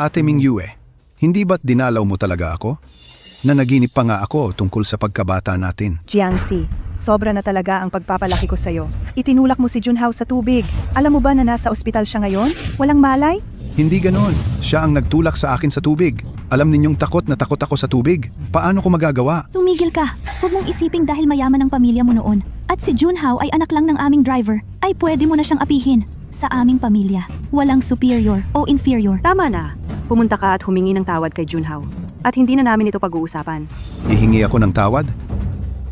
Ate Mingyue, hindi ba't dinalaw mo talaga ako? Nanaginip pa nga ako tungkol sa pagkabata natin. Jiangxi, sobra na talaga ang pagpapalaki ko sa'yo. Itinulak mo si Junhao sa tubig. Alam mo ba na nasa ospital siya ngayon? Walang malay? Hindi ganon. Siya ang nagtulak sa akin sa tubig. Alam ninyong takot na takot ako sa tubig. Paano ko magagawa? Tumigil ka. Huwag mong isiping dahil mayaman ang pamilya mo noon. At si Junhao ay anak lang ng aming driver, ay pwede mo na siyang apihin. Sa aming pamilya, walang superior o inferior. Tama na. Pumunta ka at humingi ng tawad kay Junhao. At hindi na namin ito pag-uusapan. Hihingi ako ng tawad?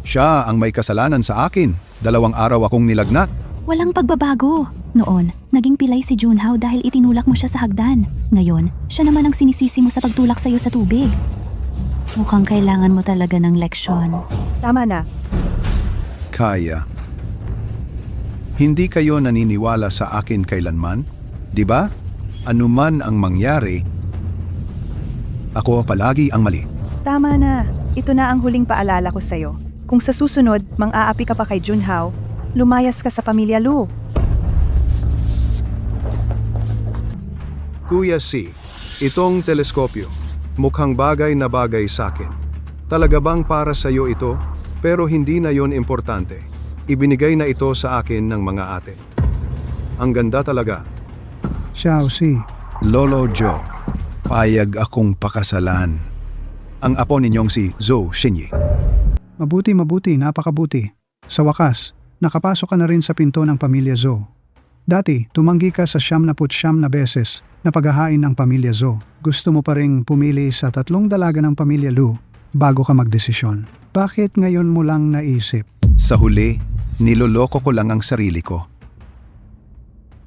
Siya ang may kasalanan sa akin. 2 araw akong nilagnat. Walang pagbabago. Noon, naging pilay si Junhao dahil itinulak mo siya sa hagdan. Ngayon, siya naman ang sinisisi mo sa pagtulak sa'yo sa tubig. Mukhang kailangan mo talaga ng leksyon. Tama na. Kaya. Hindi kayo naniniwala sa akin kailanman? Di ba? Anuman ang mangyari, ako palagi ang mali. Tama na. Ito na ang huling paalala ko sa'yo. Kung sa susunod, mang-aapi ka pa kay Junhao, lumayas ka sa pamilya Lu. Kuya C, itong teleskopyo, mukhang bagay na bagay sa akin. Talaga bang para sa iyo ito? Pero hindi na yon importante. Ibinigay na ito sa akin ng mga ate. Ang ganda talaga. Xiaoxi, Lolo Joe, payag akong pakasalan ang apo ninyong si Zhou Xinyi. mabuti, napakabuti. Sa wakas, nakapasok ka na rin sa pinto ng pamilya Zhou. Dati, tumanggi ka sa 79 na beses na paghahain ng pamilya Zhou. Gusto mo pa ring pumili sa 3 dalaga ng pamilya Lu bago ka magdesisyon. Bakit ngayon mo lang naisip? Sa huli, niloloko ko lang ang sarili ko.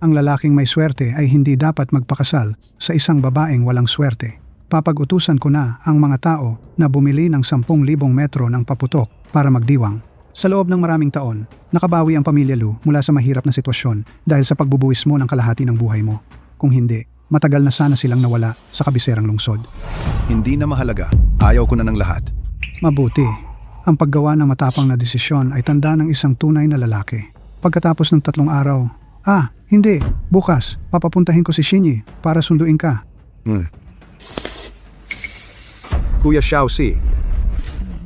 Ang lalaking may swerte ay hindi dapat magpakasal sa isang babaeng walang swerte. Papag-utusan ko na ang mga tao na bumili ng 10,000 metro ng paputok para magdiwang. Sa loob ng maraming taon, nakabawi ang pamilya Lu mula sa mahirap na sitwasyon dahil sa pagbubuwis mo ng kalahati ng buhay mo. Kung hindi, matagal na sana silang nawala sa kabiserang lungsod. Hindi na mahalaga. Ayaw ko na ng lahat. Mabuti. Ang paggawa ng matapang na desisyon ay tanda ng isang tunay na lalaki. Pagkatapos ng 3 araw, hindi. Bukas, papapuntahin ko si Xinyi para sunduin ka. Kuya Xiaoxi,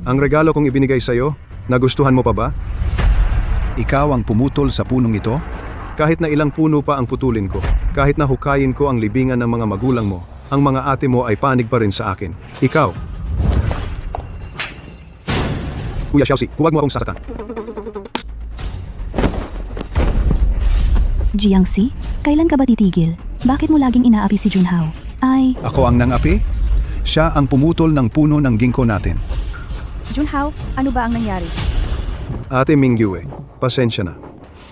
ang regalo kong ibinigay sa'yo, nagustuhan mo pa ba? Ikaw ang pumutol sa punong ito? Kahit na ilang puno pa ang putulin ko, kahit na hukayin ko ang libingan ng mga magulang mo, ang mga ate mo ay panig pa rin sa akin. Ikaw. Kuya Xiaoxi, huwag mo akong sasaktan. Jiangxi, kailan ka ba titigil? Bakit mo laging inaapi si Junhao? Ako ang nangapi? Siya ang pumutol ng puno ng ginkgo natin. Junhao, ano ba ang nangyari? Ate Mingyue, pasensya na.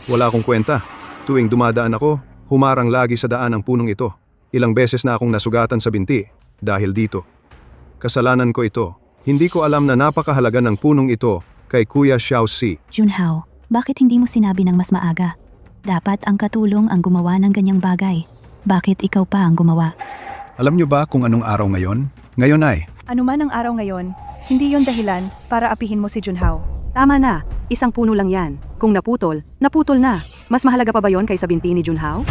Wala akong kwenta. Tuwing dumadaan ako, humarang lagi sa daan ang punong ito. Ilang beses na akong nasugatan sa binti dahil dito. Kasalanan ko ito. Hindi ko alam na napakahalaga ng punong ito kay Kuya Xiaoxi. Junhao, bakit hindi mo sinabi ng mas maaga? Dapat ang katulong ang gumawa ng ganyang bagay. Bakit ikaw pa ang gumawa? Alam niyo ba kung anong araw ngayon? Ngayon ay, Ano man ang araw ngayon, hindi yon dahilan para apihin mo si Junhao. Tama na. Isang puno lang yan. Kung naputol, naputol na. Mas mahalaga pa ba yon kaysa binti ni Junhao?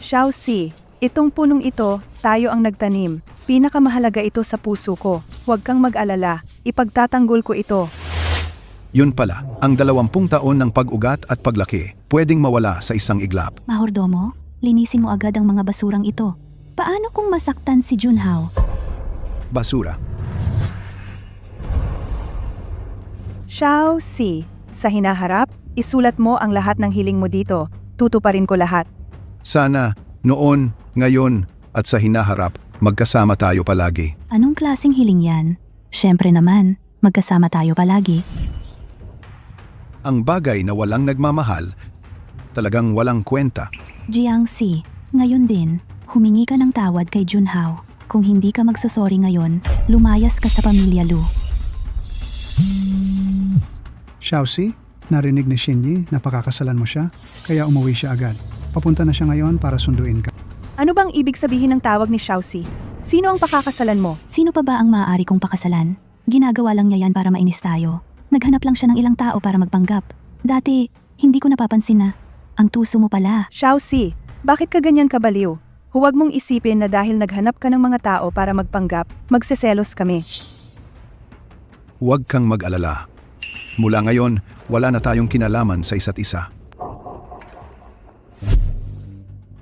Xiaoxi, itong punong ito, tayo ang nagtanim. Pinakamahalaga ito sa puso ko. Huwag kang mag-alala. Ipagtatanggol ko ito. yun pala, ang 20 taon ng pag-ugat at paglaki, pwedeng mawala sa isang iglap. Mahordomo, linisin mo agad ang mga basurang ito. Paano kung masaktan si Junhao? Basura. Xiaoxi, sa hinaharap, isulat mo ang lahat ng hiling mo dito. Tutuparin ko lahat. Sana, noon, ngayon, at sa hinaharap, magkasama tayo palagi. Anong klaseng hiling yan? Siyempre naman, magkasama tayo palagi. Ang bagay na walang nagmamahal, talagang walang kwenta. Jiangxi, ngayon din, humingi ka ng tawad kay Junhao. Kung hindi ka magsusori ngayon, lumayas ka sa pamilya Lu. Xiaoxi, narinig ni Xinyi na pakakasalan mo siya, kaya umuwi siya agad. Papunta na siya ngayon para sunduin ka. Ano bang ibig sabihin ng tawag ni Xiaoxi? Sino ang pakakasalan mo? Sino pa ba ang maaari kong pakasalan? Ginagawa lang niya yan para mainis tayo. Naghanap lang siya ng ilang tao para magpanggap. Dati, hindi ko napapansin na ang tuso mo pala. Xiaoxi, bakit ka ganyan kabaliw? Huwag mong isipin na dahil naghanap ka ng mga tao para magpanggap, magseselos kami. Huwag kang mag-alala. Mula ngayon, wala na tayong kinalaman sa isa't isa.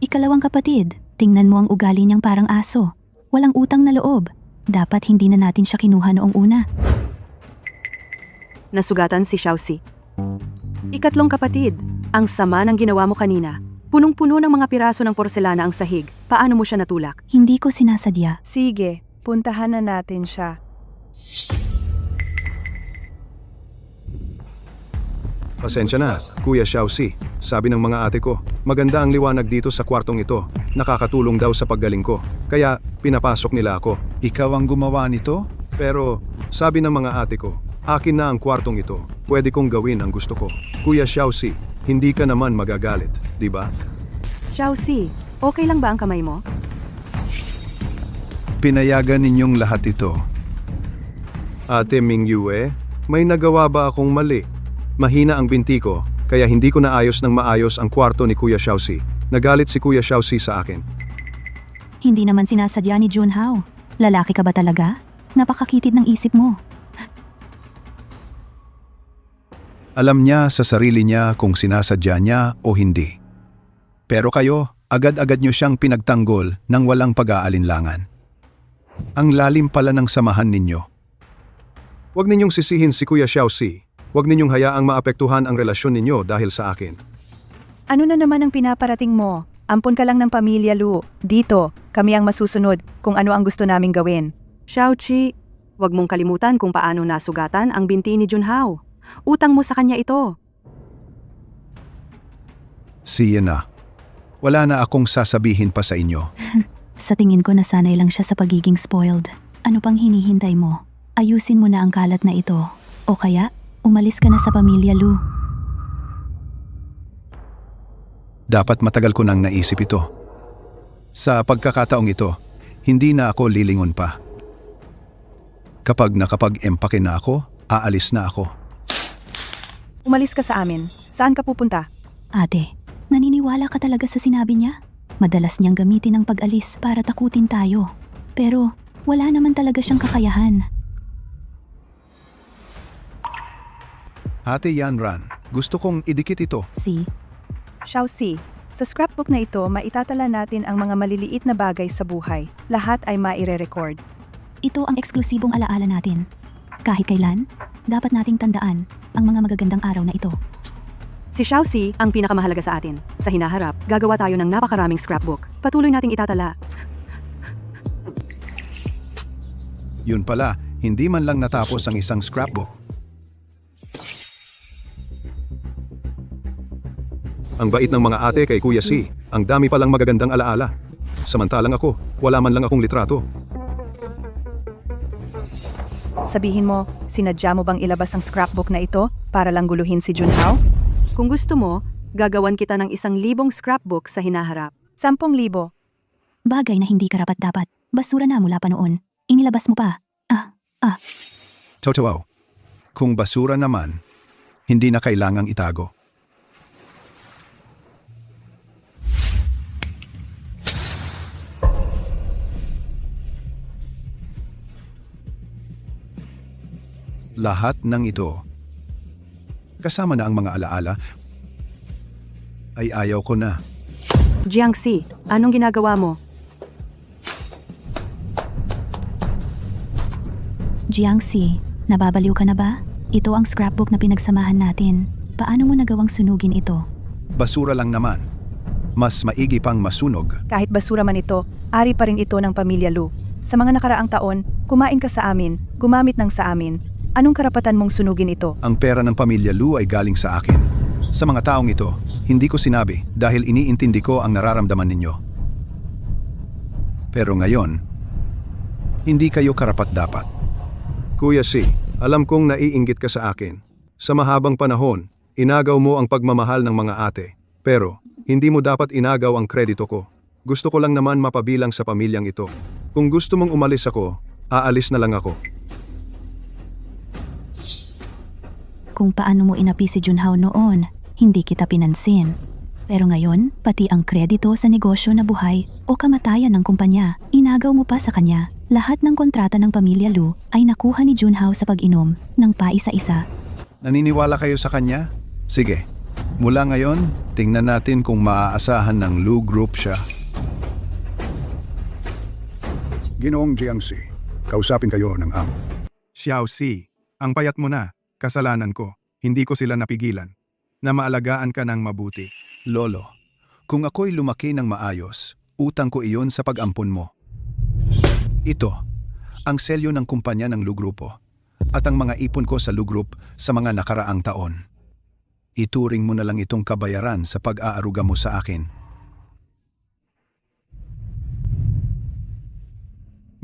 Ikalawang kapatid, tingnan mo ang ugali niyang parang aso. Walang utang na loob. Dapat hindi na natin siya kinuha noong una. Nasugatan si Xiaoxi. Ikatlong kapatid, ang sama ng ginawa mo kanina. Punong-puno ng mga piraso ng porselana ang sahig. Paano mo siya natulak? Hindi ko sinasadya. Sige, puntahan na natin siya. Pasensya na, Kuya Xiaoxi. Sabi ng mga ate ko, maganda ang liwanag dito sa kwartong ito. Nakakatulong daw sa paggaling ko. Kaya pinapasok nila ako. Ikaw ang gumawa nito? Pero sabi ng mga ate ko, akin na ang kwartong ito. Pwede kong gawin ang gusto ko. Kuya Xiaoxi, hindi ka naman magagalit, di ba? Xiaoxi, okay lang ba ang kamay mo? Pinayagan ninyong lahat ito. Ate Mingyue, may nagawa ba akong mali? Mahina ang binti ko, kaya hindi ko naayos ng maayos ang kwarto ni Kuya Xiaoxi. Nagalit si Kuya Xiaoxi sa akin. Hindi naman sinasadya ni Junhao. Lalaki ka ba talaga? Napakakitid ng isip mo. Alam niya sa sarili niya kung sinasadya niya o hindi. Pero kayo, agad-agad niyo siyang pinagtanggol ng walang pag-aalinlangan. Ang lalim pala ng samahan ninyo. Huwag ninyong sisihin si Kuya Xiaoxi. Huwag ninyong hayaang maapektuhan ang relasyon ninyo dahil sa akin. Ano na naman ang pinaparating mo? Ampon ka lang ng pamilya Lu. Dito, kami ang masusunod kung ano ang gusto naming gawin. Xiaoqi, huwag mong kalimutan kung paano nasugatan ang binti ni Junhao. Utang mo sa kanya ito. Siya na. Wala na akong sasabihin pa sa inyo. Sa tingin ko nasanay lang siya sa pagiging spoiled. Ano pang hinihintay mo? Ayusin mo na ang kalat na ito. O kaya, umalis ka na sa pamilya Lu. Dapat matagal ko nang naisip ito. Sa pagkakataong ito, hindi na ako lilingon pa. Kapag nakapag-empake na ako, aalis na ako. Umalis ka sa amin. Saan ka pupunta? Ate, naniniwala ka talaga sa sinabi niya? Madalas niyang gamitin ang pag-alis para takutin tayo. Pero wala naman talaga siyang kakayahan. Ate Yanran, gusto kong idikit ito. Xiaoxi, sa scrapbook na ito maitatala natin ang mga maliliit na bagay sa buhay. Lahat ay maire-record. Ito ang eksklusibong alaala natin. Kahit kailan, dapat nating tandaan ang mga magagandang araw na ito. Si Xiaoxi ang pinakamahalaga sa atin. Sa hinaharap, gagawa tayo ng napakaraming scrapbook. Patuloy nating itatala. Yun pala, hindi man lang natapos ang isang scrapbook. Ang bait ng mga ate kay Kuya Si. Ang dami palang magagandang alaala. Samantalang ako, wala man lang akong litrato. Sabihin mo, sinadya mo bang ilabas ang scrapbook na ito para lang guluhin si Junhao? Kung gusto mo, gagawan kita ng 1,000 scrapbook sa hinaharap. 10,000. Bagay na hindi karapat-dapat. Basura na mula pa noon. Inilabas mo pa. Totoo. Kung basura naman, hindi na kailangang itago. Lahat ng ito, kasama na ang mga alaala, ay ayaw ko na. Jiangxi, anong ginagawa mo? Jiangxi, nababaliw ka na ba? Ito ang scrapbook na pinagsamahan natin. Paano mo nagawang sunugin ito? Basura lang naman. Mas maigi pang masunog. Kahit basura man ito, ari pa rin ito ng pamilya Lu. Sa mga nakaraang taon, kumain ka sa amin, gumamit ng sa amin. Anong karapatan mong sunugin ito? Ang pera ng pamilya Lu ay galing sa akin. Sa mga taong ito, hindi ko sinabi dahil iniintindi ko ang nararamdaman ninyo. Pero ngayon, hindi kayo karapat-dapat. Kuya Si, alam kong naiinggit ka sa akin. Sa mahabang panahon, inagaw mo ang pagmamahal ng mga ate. Pero, hindi mo dapat inagaw ang kredito ko. Gusto ko lang naman mapabilang sa pamilyang ito. Kung gusto mong umalis ako, aalis na lang ako. Kung paano mo inapi si Junhao noon, hindi kita pinansin. Pero ngayon, pati ang kredito sa negosyo na buhay o kamatayan ng kumpanya, inagaw mo pa sa kanya. Lahat ng kontrata ng pamilya Lu ay nakuha ni Junhao sa pag-inom ng paisa-isa. Naniniwala kayo sa kanya? Sige, mula ngayon, tingnan natin kung maaasahan ng Lu Group siya. Ginoong Jiangxi, kausapin kayo ng amo. Xiao Si, ang payat mo na. Kasalanan ko. Hindi ko sila napigilan. Na maalagaan ka ng mabuti. Lolo, kung ako'y lumaki ng maayos, utang ko iyon sa pag-ampon mo. Ito, ang selyo ng kumpanya ng Lu Grupo at ang mga ipon ko sa Lu Group sa mga nakaraang taon. Ituring mo na lang itong kabayaran sa pag-aaruga mo sa akin.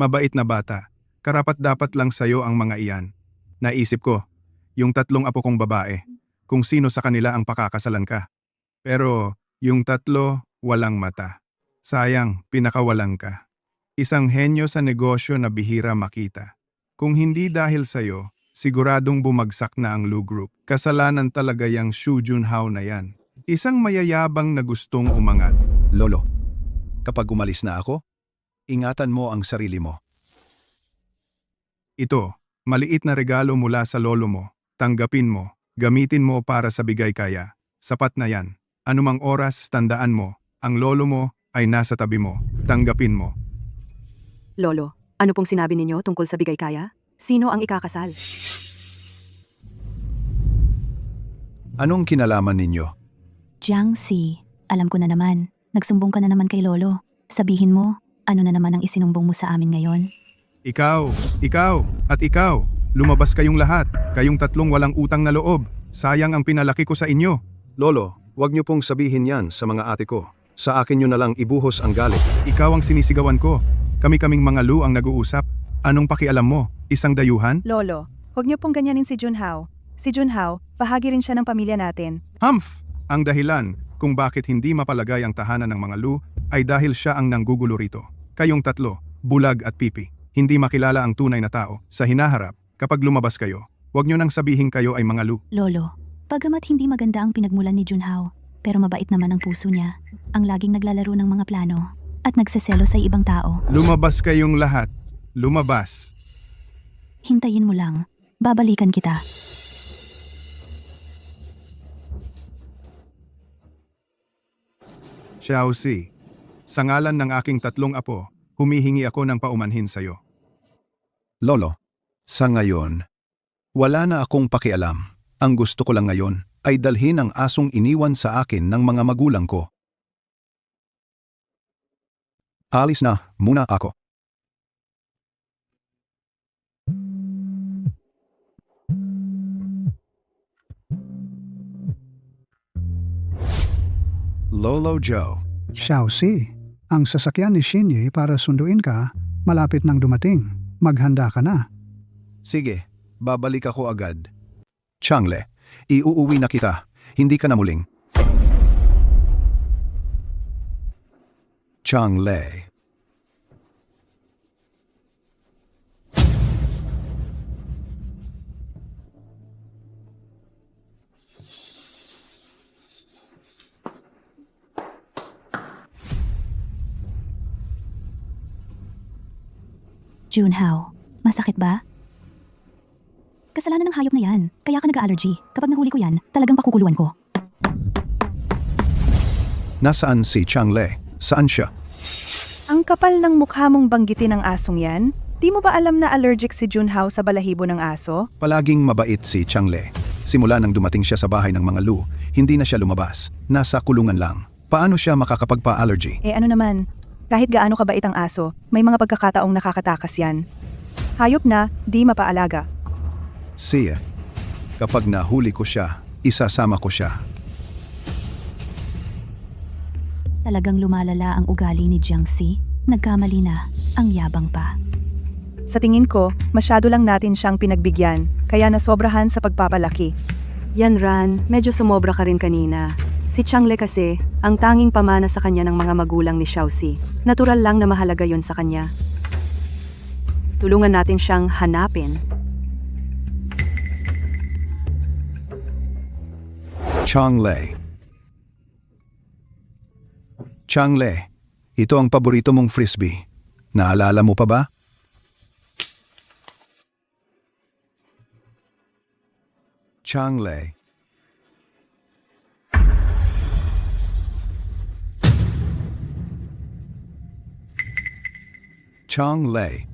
Mabait na bata. Karapat-dapat lang sa'yo ang mga iyan. Naisip ko, yung 3 apo kong babae, kung sino sa kanila ang pakakasalan ka. Pero yung 3 walang mata. Sayang, pinakawalan ka. Isang henyo sa negosyo na bihira makita. Kung hindi dahil sa'yo, siguradong bumagsak na ang Lu Group. Kasalanan talaga yung Xu Junhao na yan. Isang mayayabang na gustong umangat. Lolo, kapag umalis na ako, ingatan mo ang sarili mo. Ito, maliit na regalo mula sa lolo mo. Tanggapin mo, gamitin mo para sa bigay kaya. Sapat na yan. Anumang oras, tandaan mo, ang lolo mo ay nasa tabi mo. Tanggapin mo. Lolo, ano pong sinabi ninyo tungkol sa bigay kaya? Sino ang ikakasal? Anong kinalaman ninyo? Jiangxi, alam ko na naman. Nagsumbong ka na naman kay Lolo. Sabihin mo, ano na naman ang isinumbong mo sa amin ngayon? Ikaw, at ikaw. Lumabas kayong lahat. Kayong 3 walang utang na loob. Sayang ang pinalaki ko sa inyo. Lolo, wag niyo pong sabihin yan sa mga ate ko. Sa akin niyo na lang ibuhos ang galit. Ikaw ang sinisigawan ko. Kami-kaming mga Lu ang nag-uusap. Anong pakialam mo? Isang dayuhan? Lolo, huwag niyo pong ganyanin si Junhao. Si Junhao, bahagi rin siya ng pamilya natin. Humph! Ang dahilan kung bakit hindi mapalagay ang tahanan ng mga Lu ay dahil siya ang nanggugulo rito. Kayong 3, bulag at pipi. Hindi makilala ang tunay na tao sa hinaharap kapag lumabas kayo. Huwag niyo nang sabihin kayo ay mga Lu. Lolo, pagamat hindi maganda ang pinagmulan ni Junhao, pero mabait naman ang puso niya. Ang laging naglalaro ng mga plano at nagseselo sa ibang tao. Lumabas kayong lahat. Lumabas. Hintayin mo lang. Babalikan kita. Xiao Si, sa ngalan ng aking 3 apo, humihingi ako ng paumanhin sa'yo. Lolo, sa ngayon, wala na akong pakialam. Ang gusto ko lang ngayon ay dalhin ang asong iniwan sa akin ng mga magulang ko. Alis na muna ako. Lolo Joe. Xiaoxi, ang sasakyan ni Xinyi para sunduin ka, malapit nang dumating. Maghanda ka na. Sige, babalik ako agad. Changle, iuuwi na kita. Hindi ka na muling. Changle. Junhao, masakit ba? Kasalanan ng hayop na yan. Kaya ka nag-allergy. Kapag nahuli ko yan, talagang pakukuluan ko. Nasaan si Changle? Saan siya? Ang kapal ng mukha mong banggitin ng asong yan? Di mo ba alam na allergic si Junhao sa balahibo ng aso? Palaging mabait si Changle. Simula nang dumating siya sa bahay ng mga Lu, hindi na siya lumabas. Nasa kulungan lang. Paano siya makakapagpa-allergy? Ano naman, kahit gaano kabait ang aso, may mga pagkakataong nakakatakas yan. Hayop na, di mapaalaga. Siya, kapag nahuli ko siya, isasama ko siya. Talagang lumalala ang ugali ni Jiangxi. Nagkamali na, ang yabang pa. Sa tingin ko, masyado lang natin siyang pinagbigyan, kaya nasobrahan sa pagpapalaki. Yan Ran, medyo sumobra ka rin kanina. Si Changle kasi, ang tanging pamana sa kanya ng mga magulang ni Xiaoxi. Natural lang na mahalaga yon sa kanya. Tulungan natin siyang hanapin. Changle. Changle, ito ang paborito mong frisbee. Naalala mo pa ba? Changle. Changle.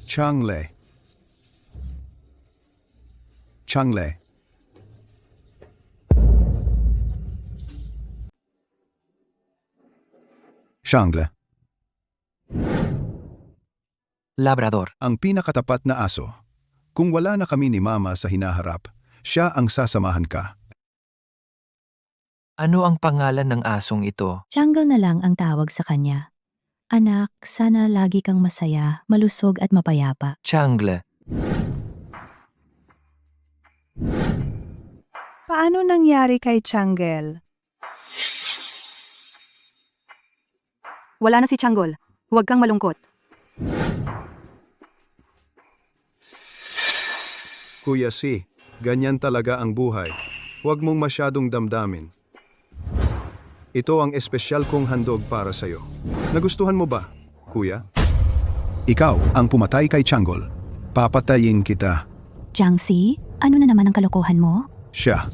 Changle. Changle. Changle. Labrador. Ang pinakatapat na aso. Kung wala na kami ni Mama sa hinaharap, siya ang sasamahan ka. Ano ang pangalan ng asong ito? Jungle na lang ang tawag sa kanya. Anak, sana lagi kang masaya, malusog at mapayapa. Changle. Paano nangyari kay Changle? Wala na si Changgol. Huwag kang malungkot. Kuya C, ganyan talaga ang buhay. Huwag mong masyadong damdamin. Ito ang espesyal kong handog para sa'yo. Nagustuhan mo ba, kuya? Ikaw ang pumatay kay Changgol. Papatayin kita. Jiangxi, ano na naman ang kalokohan mo? Siya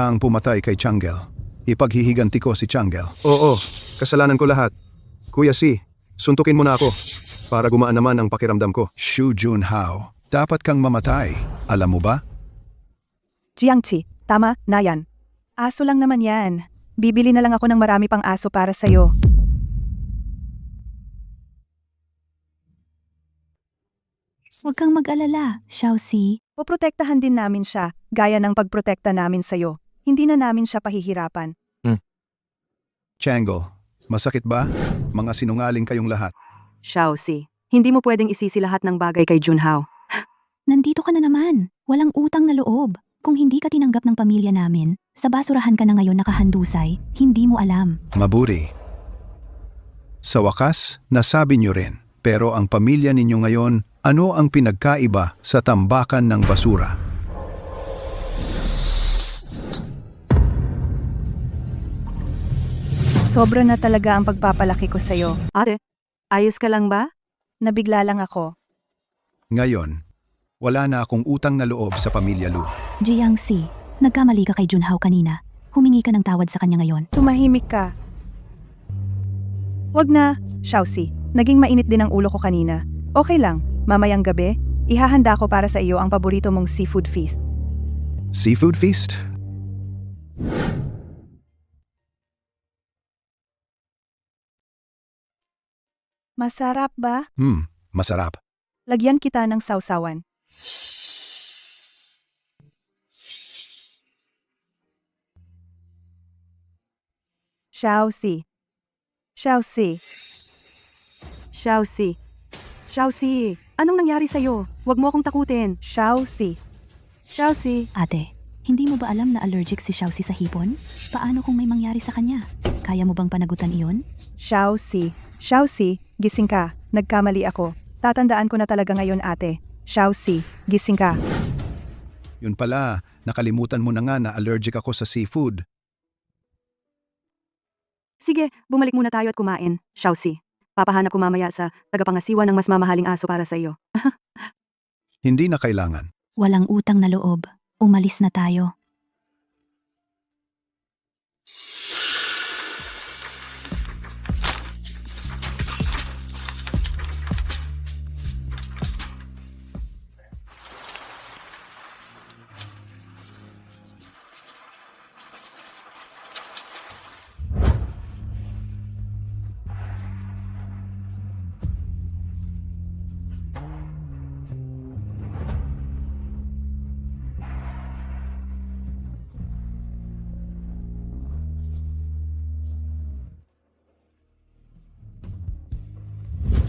ang pumatay kay Changgel. Ipaghihiganti ko si Changgel. Oo, kasalanan ko lahat. Kuya C, suntukin mo na ako para gumaan naman ang pakiramdam ko. Xu Junhao, dapat kang mamatay. Alam mo ba? Jiangxi, tama na yan. Aso lang naman yan. Bibili na lang ako ng marami pang aso para sa'yo. Huwag kang mag-alala, Xiaoxi. Poprotektahan din namin siya, gaya ng pagprotekta namin sa'yo. Hindi na namin siya pahihirapan. Changgel, masakit ba? Mga sinungaling kayong lahat. Xiaoxi, hindi mo pwedeng isisi lahat ng bagay kay Junhao. Nandito ka na naman. Walang utang na loob. Kung hindi ka tinanggap ng pamilya namin, sa basurahan ka na ngayon nakahandusay, hindi mo alam. Maburi. Sa wakas, nasabi niyo rin. Pero ang pamilya ninyo ngayon, ano ang pinagkaiba sa tambakan ng basura? Sobra na talaga ang pagpapalaki ko sa'yo. Ate, ayos ka lang ba? Nabigla lang ako. Ngayon, wala na akong utang na loob sa pamilya Lu. Jiangxi, nagkamali ka kay Junhao kanina. Humingi ka ng tawad sa kanya ngayon. Tumahimik ka. Wag na, Xiaoxi. Naging mainit din ang ulo ko kanina. Okay lang, mamayang gabi, ihahanda ko para sa iyo ang paborito mong seafood feast. Seafood feast? Masarap ba? Masarap. Lagyan kita ng sausawan. Xiaoxi. Xiaoxi. Xiaoxi. Xiaoxi, anong nangyari sa'yo? Huwag mo akong takutin. Xiaoxi. Xiaoxi. Ate, hindi mo ba alam na allergic si Xiaoxi sa hipon? Paano kung may mangyari sa kanya? Kaya mo bang panagutan iyon? Xiaoxi. Xiaoxi, gising ka. Nagkamali ako. Tatandaan ko na talaga ngayon, ate. Xiaoxi, gising ka. Yun pala, nakalimutan mo na nga na allergic ako sa seafood. Sige, bumalik muna tayo at kumain. Xiaoxi, papahanap ko mamaya sa tagapangasiwa ng mas mamahaling aso para sa iyo. Hindi na kailangan. Walang utang na loob. Umalis na tayo.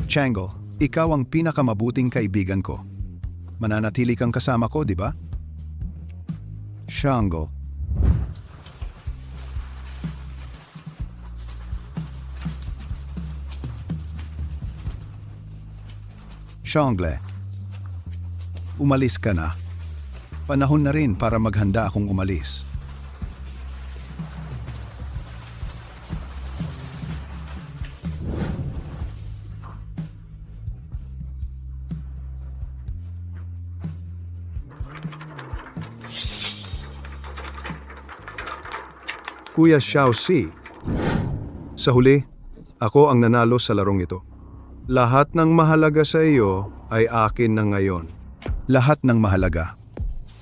Changgel, ikaw ang pinakamabuting kaibigan ko. Mananatili kang kasama ko, di ba? Changgel. Changle. Umalis ka na. Panahon na rin para maghanda akong umalis. Kuya Xiaoxi, sa huli, ako ang nanalo sa larong ito. Lahat ng mahalaga sa iyo ay akin na ngayon. Lahat ng mahalaga.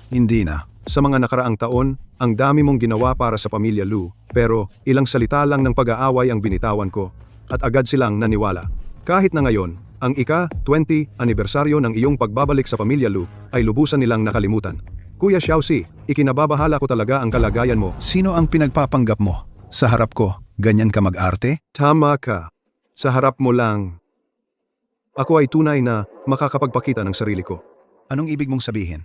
Hindi na. Sa mga nakaraang taon, ang dami mong ginawa para sa pamilya Lu, pero ilang salita lang ng pag-aaway ang binitawan ko at agad silang naniwala. Kahit na ngayon, ang ika-20 anibersaryo ng iyong pagbabalik sa pamilya Lu ay lubusan nilang nakalimutan. Kuya Xiaoxi, ikinababahala ko talaga ang kalagayan mo. Sino ang pinagpapanggap mo? Sa harap ko, ganyan ka mag-arte? Tama ka. Sa harap mo lang. Ako ay tunay na makakapagpakita ng sarili ko. Anong ibig mong sabihin?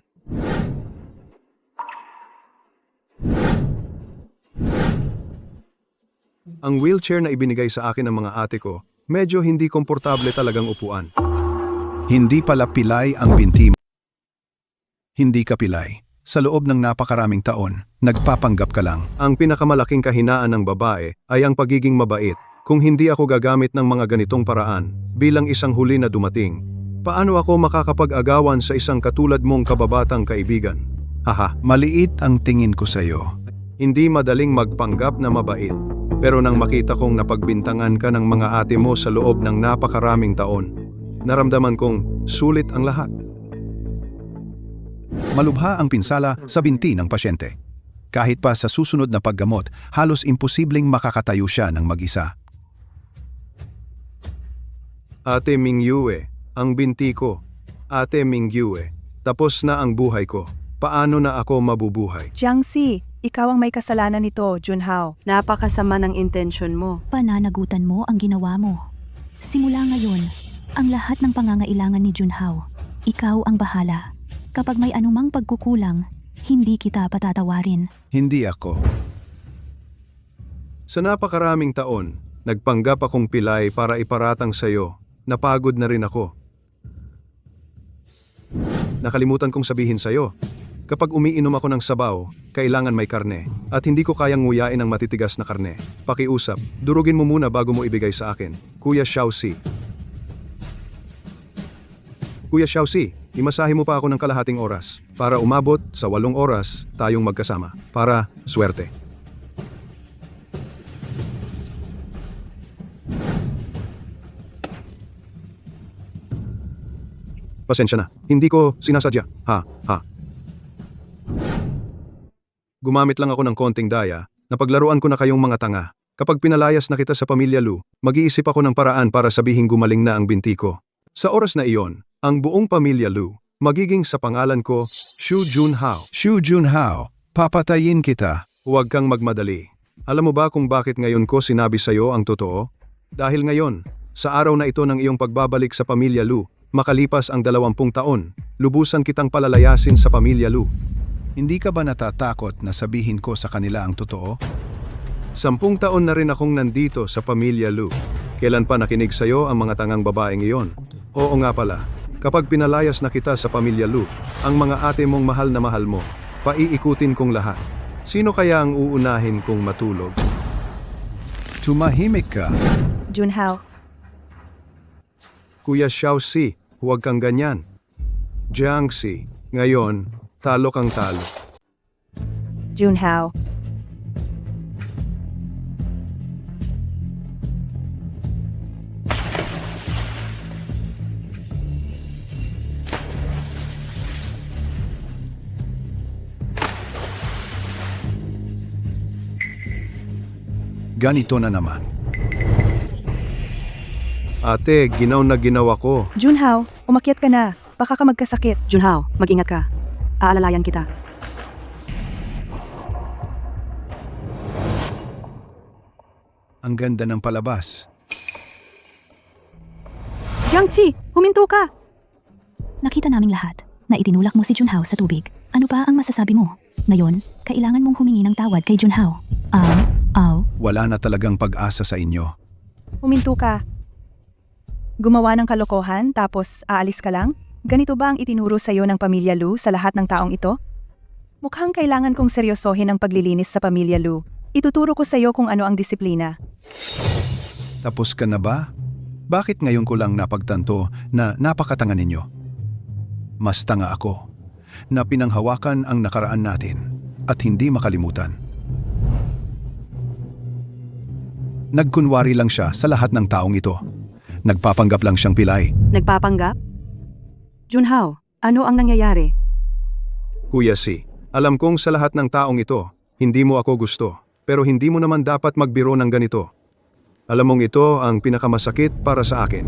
Ang wheelchair na ibinigay sa akin ng mga ate ko, medyo hindi komportable talagang upuan. Hindi pala pilay ang binti mo. Hindi ka pilay. Sa loob ng napakaraming taon, nagpapanggap ka lang. Ang pinakamalaking kahinaan ng babae ay ang pagiging mabait. Kung hindi ako gagamit ng mga ganitong paraan, bilang isang huli na dumating, paano ako makakapag-agawan sa isang katulad mong kababatang kaibigan? Haha, Maliit ang tingin ko sa'yo. hindi madaling magpanggap na mabait. Pero nang makita kong napagbintangan ka ng mga ate mo sa loob ng napakaraming taon, naramdaman kong sulit ang lahat. Malubha ang pinsala sa binti ng pasyente. Kahit pa sa susunod na paggamot, halos imposibleng makakatayo siya ng mag-isa. Ate Mingyue, ang binti ko. Ate Mingyue, tapos na ang buhay ko. Paano na ako mabubuhay? Jiangxi, ikaw ang may kasalanan nito, Junhao. Napakasama ng intensyon mo. Pananagutan mo ang ginawa mo. Simula ngayon, ang lahat ng pangangailangan ni Junhao, ikaw ang bahala. Kapag may anumang pagkukulang, hindi kita patatawarin. Hindi ako. Sa napakaraming taon, nagpanggap akong pilay para iparatang sa'yo. Napagod na rin ako. Nakalimutan kong sabihin sa'yo, kapag umiinom ako ng sabaw, kailangan may karne, at hindi ko kayang nguyain ang matitigas na karne. Pakiusap, durugin mo muna bago mo ibigay sa akin. Kuya Xiaoxi. Kuya Xiaoxi, imasahe mo pa ako ng kalahating oras para umabot sa 8 oras tayong magkasama. Para swerte. Pasensya na. Hindi ko sinasadya. Ha. Gumamit lang ako ng konting daya. Napaglaruan ko na kayong mga tanga. Kapag pinalayas na kita sa pamilya Lu, mag-iisip ako ng paraan para sabihing gumaling na ang binti ko. Sa oras na iyon, ang buong pamilya Lu, magiging sa pangalan ko, Xu Junhao. Xu Junhao, papatayin kita. Huwag kang magmadali. Alam mo ba kung bakit ngayon ko sinabi sa'yo ang totoo? Dahil ngayon, sa araw na ito ng iyong pagbabalik sa pamilya Lu, makalipas ang 20 taon, lubusan kitang palalayasin sa pamilya Lu. Hindi ka ba natatakot na sabihin ko sa kanila ang totoo? 10 taon na rin akong nandito sa pamilya Lu. Kailan pa nakinig sa'yo ang mga tangang babaeng iyon? Oo nga pala, kapag pinalayas na kita sa pamilya Lu, ang mga ate mong mahal na mahal mo, paiikutin kong lahat. Sino kaya ang uunahin kong matulog? Tumahimik ka. Junhao, Kuya Xiaoxi, huwag kang ganyan. Jiangxi, ngayon, talo kang talo. Junhao. Ganito na naman. Ate, ginaw na ginawa ko. Junhao, umakyat ka na. Baka ka magkasakit. Junhao, mag-ingat ka. Aalalayan kita. Ang ganda ng palabas. Jiangxi, huminto ka! Nakita naming lahat na itinulak mo si Junhao sa tubig. Ano pa ang masasabi mo? Ngayon, kailangan mong humingi ng tawad kay Junhao. Wala na talagang pag-asa sa inyo. Huminto ka. Gumawa ng kalokohan tapos aalis ka lang? Ganito ba ang itinuro sa'yo ng pamilya Lu sa lahat ng taong ito? Mukhang kailangan kong seryosohin ang paglilinis sa pamilya Lu. Ituturo ko sa iyo kung ano ang disiplina. Tapos ka na ba? Bakit ngayon ko lang napagtanto na napakatanga ninyo? Mas tanga ako na pinanghawakan ang nakaraan natin at hindi makalimutan. Nagkunwari lang siya sa lahat ng taong ito. Nagpapanggap lang siyang pilay. Nagpapanggap? Junhao, ano ang nangyayari? Kuya Si, alam kong sa lahat ng taong ito, hindi mo ako gusto. Pero hindi mo naman dapat magbiro ng ganito. Alam mong ito ang pinakamasakit para sa akin.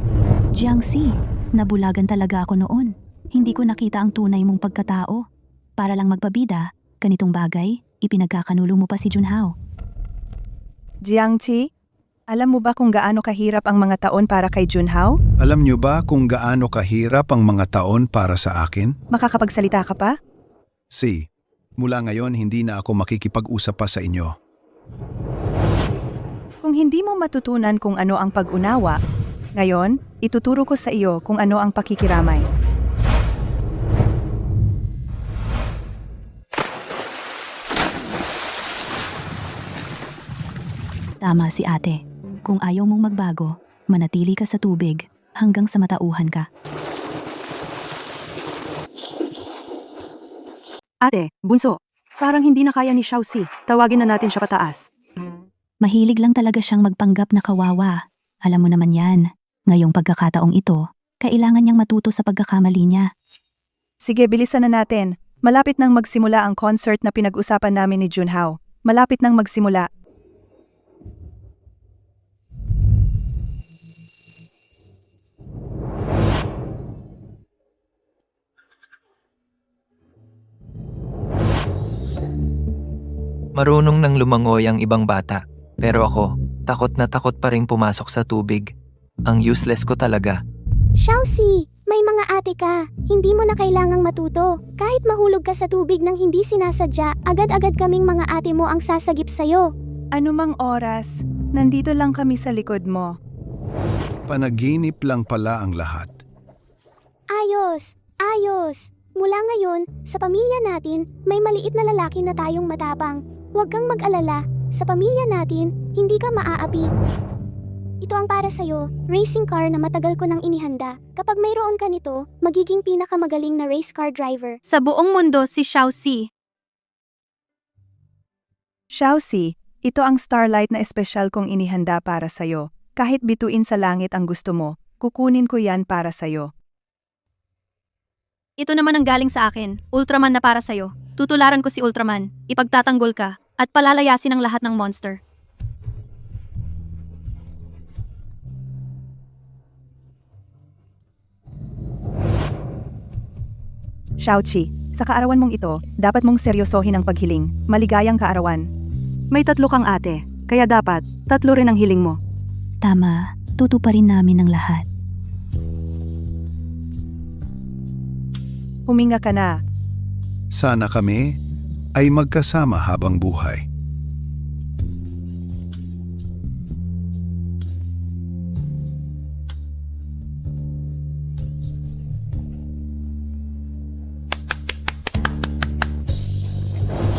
Jiangxi, nabulagan talaga ako noon. Hindi ko nakita ang tunay mong pagkatao. Para lang magpabida, ganitong bagay, ipinagkakanulo mo pa si Junhao. Jiangxi, alam mo ba kung gaano kahirap ang mga taon para kay Junhao? Alam niyo ba kung gaano kahirap ang mga taon para sa akin? Makakapagsalita ka pa? Si, mula ngayon hindi na ako makikipag-usap pa sa inyo. Kung hindi mo matutunan kung ano ang pag-unawa, ngayon, ituturo ko sa iyo kung ano ang pakikiramay. Tama si ate. Kung ayaw mong magbago, manatili ka sa tubig hanggang sa matauhan ka. Ate, bunso, parang hindi na kaya ni Xiaoxi. Tawagin na natin siya pataas. Mahilig lang talaga siyang magpanggap na kawawa. Alam mo naman yan. Ngayong pagkakataong ito, kailangan niyang matuto sa pagkakamali niya. Sige, bilisan na natin. Malapit nang magsimula ang concert na pinag-usapan namin ni Junhao. Malapit nang magsimula. Marunong nang lumangoy ang ibang bata. Pero ako, takot na takot pa rin pumasok sa tubig. Ang useless ko talaga. Xiaoxi, may mga ate ka. Hindi mo na kailangang matuto. Kahit mahulog ka sa tubig nang hindi sinasadya, agad-agad kaming mga ate mo ang sasagip sa'yo. Anumang oras, nandito lang kami sa likod mo. Panaginip lang pala ang lahat. Ayos, ayos. Mula ngayon, sa pamilya natin, may maliit na lalaki na tayong matapang. Huwag kang mag-alala. Sa pamilya natin, hindi ka maaapi. Ito ang para sa'yo, racing car na matagal ko nang inihanda. Kapag mayroon ka nito, magiging pinakamagaling na race car driver. Sa buong mundo si Xiaoxi. Xiaoxi, ito ang starlight na espesyal kong inihanda para sa'yo. Kahit bituin sa langit ang gusto mo, kukunin ko yan para sa'yo. Ito naman ang galing sa akin, Ultraman na para sa'yo. Tutularan ko si Ultraman, ipagtatanggol ka, at palalayasin ang lahat ng monster. Xiaoqi, sa kaarawan mong ito, dapat mong seryosohin ang paghiling. Maligayang kaarawan. May 3 kang ate, kaya dapat 3 rin ang hiling mo. Tama, tutuparin namin ang lahat. Huminga ka na. Sana kami ay magkasama habang buhay.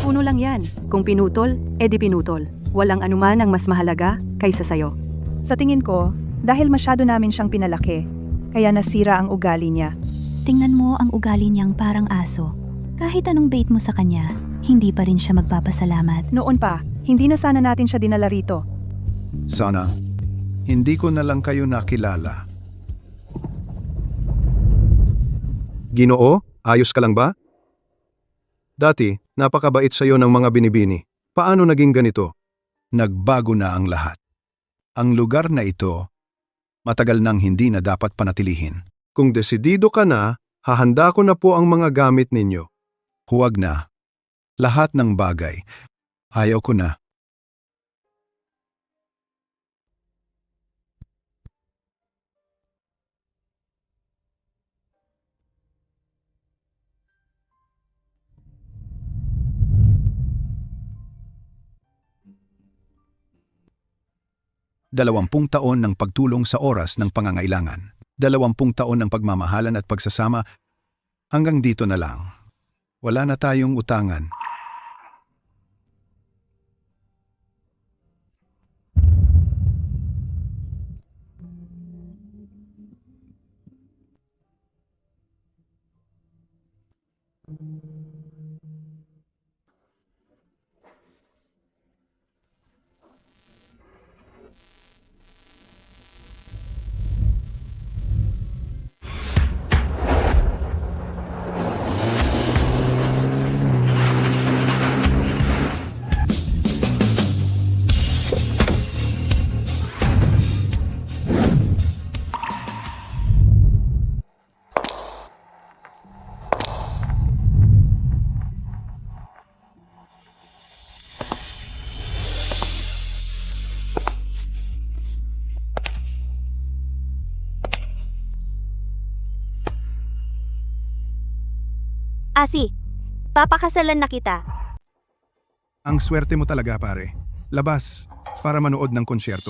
Puno lang yan. Kung pinutol, edi pinutol. Walang anuman ang mas mahalaga kaysa sayo. Sa tingin ko, dahil masyado namin siyang pinalaki, kaya nasira ang ugali niya. Tingnan mo ang ugali niyang parang aso. Kahit anong bait mo sa kanya, hindi pa rin siya magpapasalamat. Noon pa, hindi na sana natin siya dinala rito. Sana, hindi ko na lang kayo nakilala. Ginoo, ayos ka lang ba? Dati, napakabait sa'yo ng mga binibini. Paano naging ganito? Nagbago na ang lahat. Ang lugar na ito, matagal nang hindi na dapat panatilihin. Kung desidido ka na, hahanda ko na po ang mga gamit ninyo. Huwag na. Lahat ng bagay. Ayaw ko na. Dalawampung taon ng pagtulong sa oras ng pangangailangan. 20 taon ng pagmamahalan at pagsasama. Hanggang dito na lang. Wala na tayong utangan. Asi, papakasalan na kita. Ang swerte mo talaga pare. Labas para manood ng konsyerto.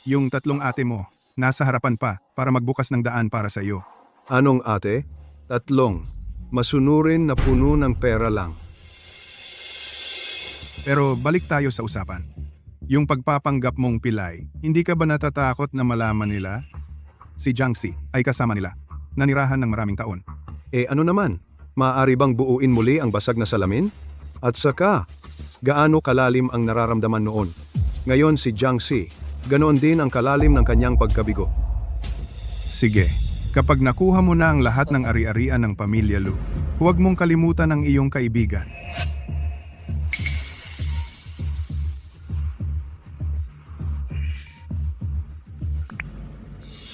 Yung tatlong ate mo, nasa harapan pa para magbukas ng daan para sa iyo. Anong ate? Tatlong. Masunurin na puno ng pera lang. Pero balik tayo sa usapan. Yung pagpapanggap mong pilay, hindi ka ba natatakot na malaman nila? Si Jiangxi ay kasama nila. Nanirahan ng maraming taon. Ano naman? Maaari bang buuin muli ang basag na salamin? At saka, gaano kalalim ang nararamdaman noon? Ngayon si Jiangxi, ganoon din ang kalalim ng kanyang pagkabigo. Sige, kapag nakuha mo na ang lahat ng ari-arian ng pamilya Lu, huwag mong kalimutan ang iyong kaibigan.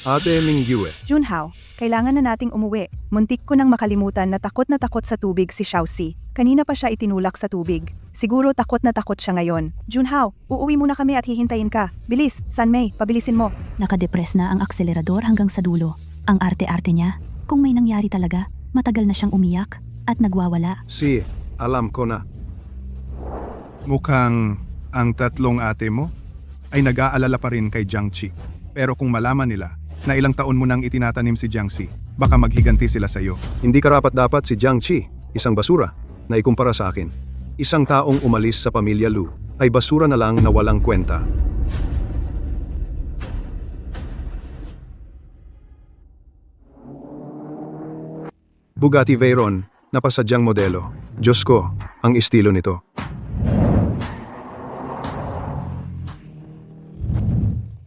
Ate Mingyue, Junhao, kailangan na nating umuwi. Muntik ko nang makalimutan na takot sa tubig si Xiaoxi. Kanina pa siya itinulak sa tubig. Siguro takot na takot siya ngayon. Junhao, uuwi muna kami at hihintayin ka. Bilis, Sanmei, pabilisin mo. Nakadepress na ang akselerador hanggang sa dulo. Ang arte-arte niya. Kung may nangyari talaga, matagal na siyang umiyak at nagwawala. si, alam ko na. Mukhang ang tatlong ate mo ay nag-aalala pa rin kay Jiangxi. Pero kung malaman nila na ilang taon mo nang itinatanim si Jiangxi, baka maghiganti sila sa iyo. Hindi karapat-dapat si Jiangxi, isang basura, na ikumpara sa akin. Isang taong umalis sa pamilya Lu ay basura na lang na walang kwenta. Bugatti Veyron, napasadyang modelo. Diyos ko, ang estilo nito.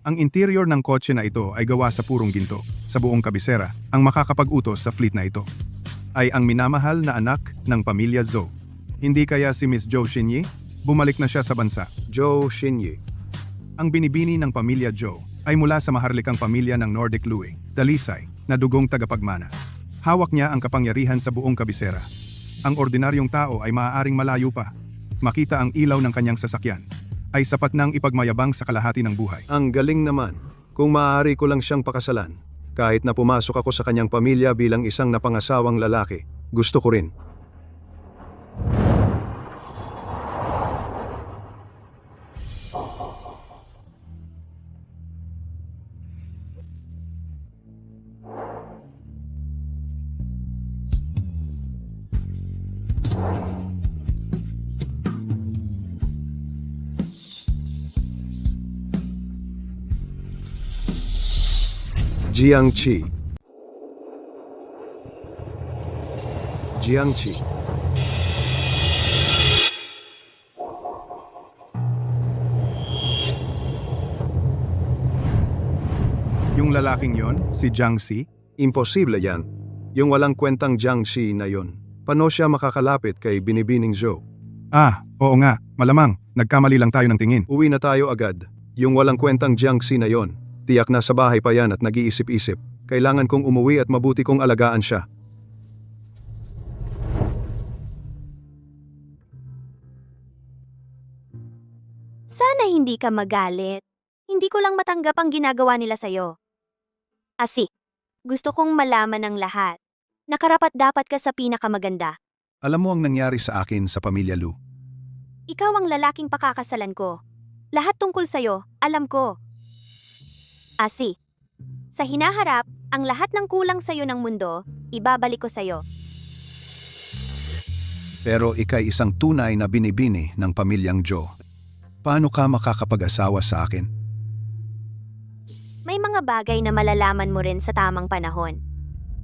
Ang interior ng kotse na ito ay gawa sa purong ginto. Sa buong kabisera, ang makakapag-utos sa fleet na ito ay ang minamahal na anak ng pamilya Zhou. Hindi kaya si Miss Zhou Xinyi? Bumalik na siya sa bansa. Zhou Xinyi. Ang binibini ng pamilya Zhou ay mula sa maharlikang pamilya ng Nordic Lui, Dalisay, na dugong tagapagmana. Hawak niya ang kapangyarihan sa buong kabisera. Ang ordinaryong tao ay maaaring malayo pa. Makita ang ilaw ng kanyang sasakyan ay sapat nang ipagmayabang sa kalahati ng buhay. Ang galing naman. Kung maaari ko lang siyang pakasalan, kahit na pumasok ako sa kanyang pamilya bilang isang napangasawang lalaki, gusto ko rin. Jiangxi. Jiangxi. Yung lalaking yon, si Jiangxi, Imposible yan. Yung walang kwentang Jiangxi na yon. Paano siya makakalapit kay Binibining Zhou? oo nga, malamang, nagkamali lang tayo ng tingin. Uwi na tayo agad. Yung walang kwentang Jiangxi na yon. Tiyak na sa bahay pa yan at nag-iisip-isip. Kailangan kong umuwi at mabuti kong alagaan siya. Sana hindi ka magalit. Hindi ko lang matanggap ang ginagawa nila sa'yo. Asi, gusto kong malaman ang lahat. Nakarapat-dapat ka sa pinakamaganda. Alam mo ang nangyari sa akin sa pamilya Lu. Ikaw ang lalaking pakakasalan ko. Lahat tungkol sa'yo, alam ko. Asi, sa hinaharap, ang lahat ng kulang sa'yo ng mundo, ibabalik ko sa'yo. Pero ika'y isang tunay na binibini ng pamilyang Zhou. Paano ka makakapag-asawa sa akin? May mga bagay na malalaman mo rin sa tamang panahon.